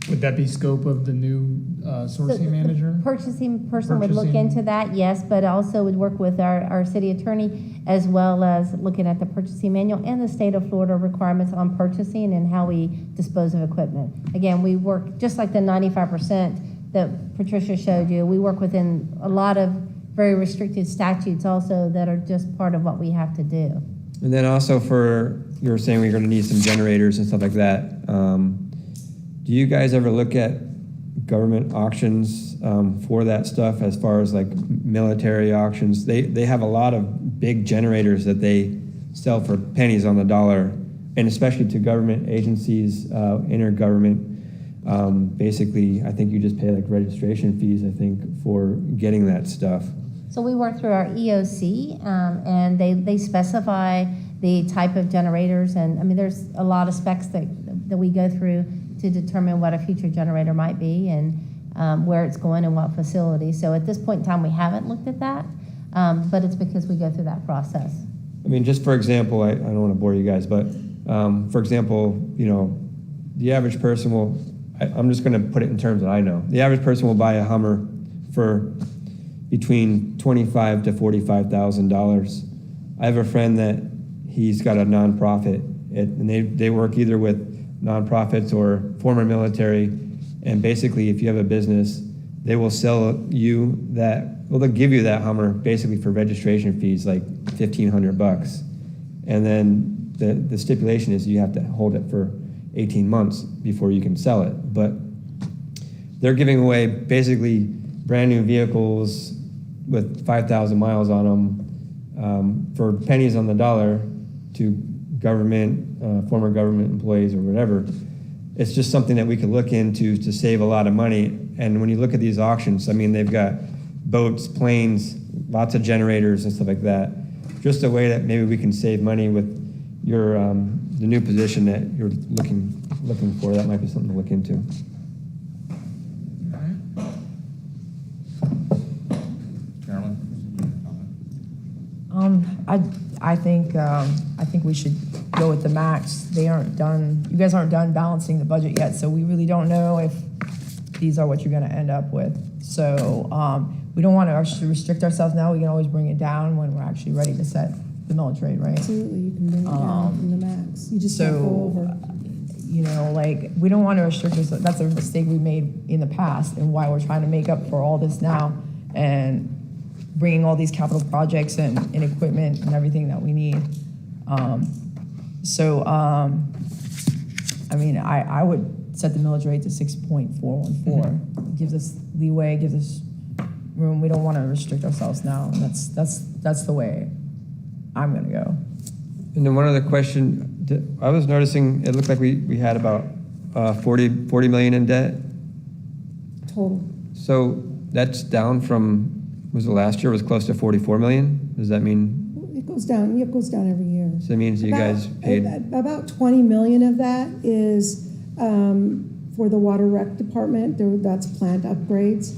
Would that be scope of the new So the sourcing manager? Purchasing person would look Purchasing. into that, yes, but also would work with our city attorney as well as looking at the purchasing manual and the state of Florida requirements on purchasing and how we dispose of equipment. Again, we work, just like the 95% that Patricia showed you, we work within a lot of very restricted statutes also that are just part of what we have to do. And then also you were saying we're going to need some generators and stuff like that. Do you guys ever look at government auctions for that stuff, as far as like military auctions? They have a lot of big generators that they sell for pennies on the dollar, and especially to government agencies, intergovernment basically, I think you just pay like registration fees, I think, for getting that stuff. So we work through our EOC, and they specify the type of generators, and, I mean, there's a lot of specs that we go through to determine what a future generator might be and where it's going and what facility. So at this point in time, we haven't looked at that, but it's because we go through that process. I mean, just for example, I don't want to bore you guys, but for example, you know, the average person will, I'm just going to put it in terms that I know. The average person will buy a Hummer for between $25,000 to $45,000. I have a friend that he's got a nonprofit, and they work either with nonprofits or former military, and basically, if you have a business, they will sell you that. Well, they'll give you that Hummer basically for registration fees, like $1,500, and then the stipulation is you have to hold it for 18 months before you can sell it. But they're giving away basically brand new vehicles with 5,000 miles on them for pennies on the dollar to government, former government employees or whatever. It's just something that we could look into to save a lot of money. And when you look at these auctions, I mean, they've got boats, planes, lots of generators and stuff like that. Just a way that maybe we can save money with your the new position that you're looking for. That might be something to look into. I think we should go with the max. They aren't done, you guys aren't done balancing the budget yet, so we really don't know if these are what you're gonna end up with. So, we don't wanna actually restrict ourselves now. We can always bring it down when we're actually ready to set the millage rate, right? Absolutely, you can bring it down from the max. You just can't go over. You know, like, we don't wanna restrict ourselves. That's a mistake we made in the past and why we're trying to make up for all this now and bringing all these capital projects and equipment and everything that we need. I mean, I would set the millage rate to 6.414. It gives us leeway, gives us room. We don't want to restrict ourselves now. And that's the way I'm gonna go. And then one other question, I was noticing, it looked like we had about 40 million in debt. Total. So that's down from, was it last year, it was close to 44 million? Does that mean? It goes down every year. So it means you guys paid? About 20 million of that is for the water rec department. That's plant upgrades.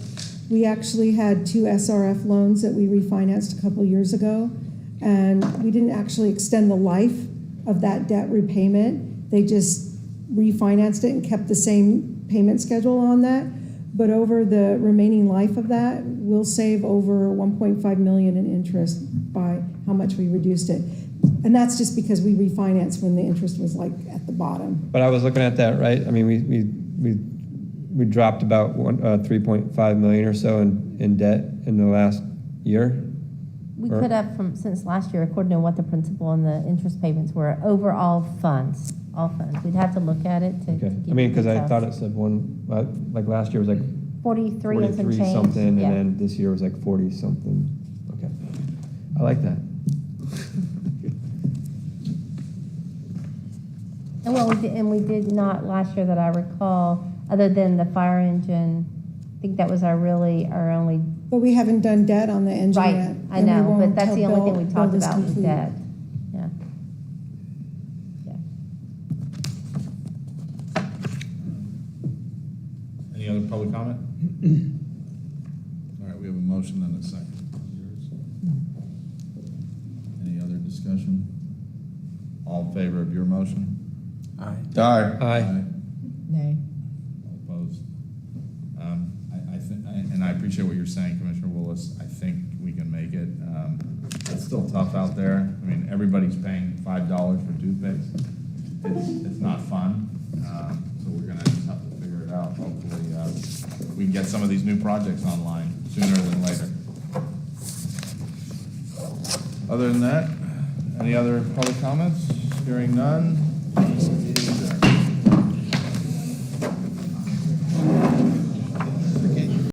We actually had 2 SRF loans that we refinanced a couple years ago, and we didn't actually extend the life of that debt repayment. They just refinanced it and kept the same payment schedule on that. But over the remaining life of that, we'll save over 1.5 million in interest by how much we reduced it. And that's just because we refinanced when the interest was like at the bottom. But I was looking at that, right? I mean, we dropped about 3.5 million or so in debt in the last year. We could have since last year, according to what the principal and the interest payments were, over all funds. We'd have to look at it to. Okay. I mean, because I thought it said like last year was like 43 and some change. something, yeah. and then this year was like 40 something. Okay. I like that. And we did not last year that I recall, other than the fire engine. I think that was our only. But we haven't done debt on the engine Right, yet. I and we know, but won't that's till the only thing we Bill talked is about was complete. debt. Yeah. Any other public comment? All right, we have a motion and a second. Any other discussion? All in favor of your motion? Aye. Aye. Nay. All opposed? And I appreciate what you're saying, Commissioner Willis. I think we can make it. It's still tough out there. I mean, everybody's paying $5 for toothpaste. It's not fun. So we're gonna just have to figure it out. Hopefully, we can get some of these new projects online sooner than later. Other than that, any other public comments? Hearing none.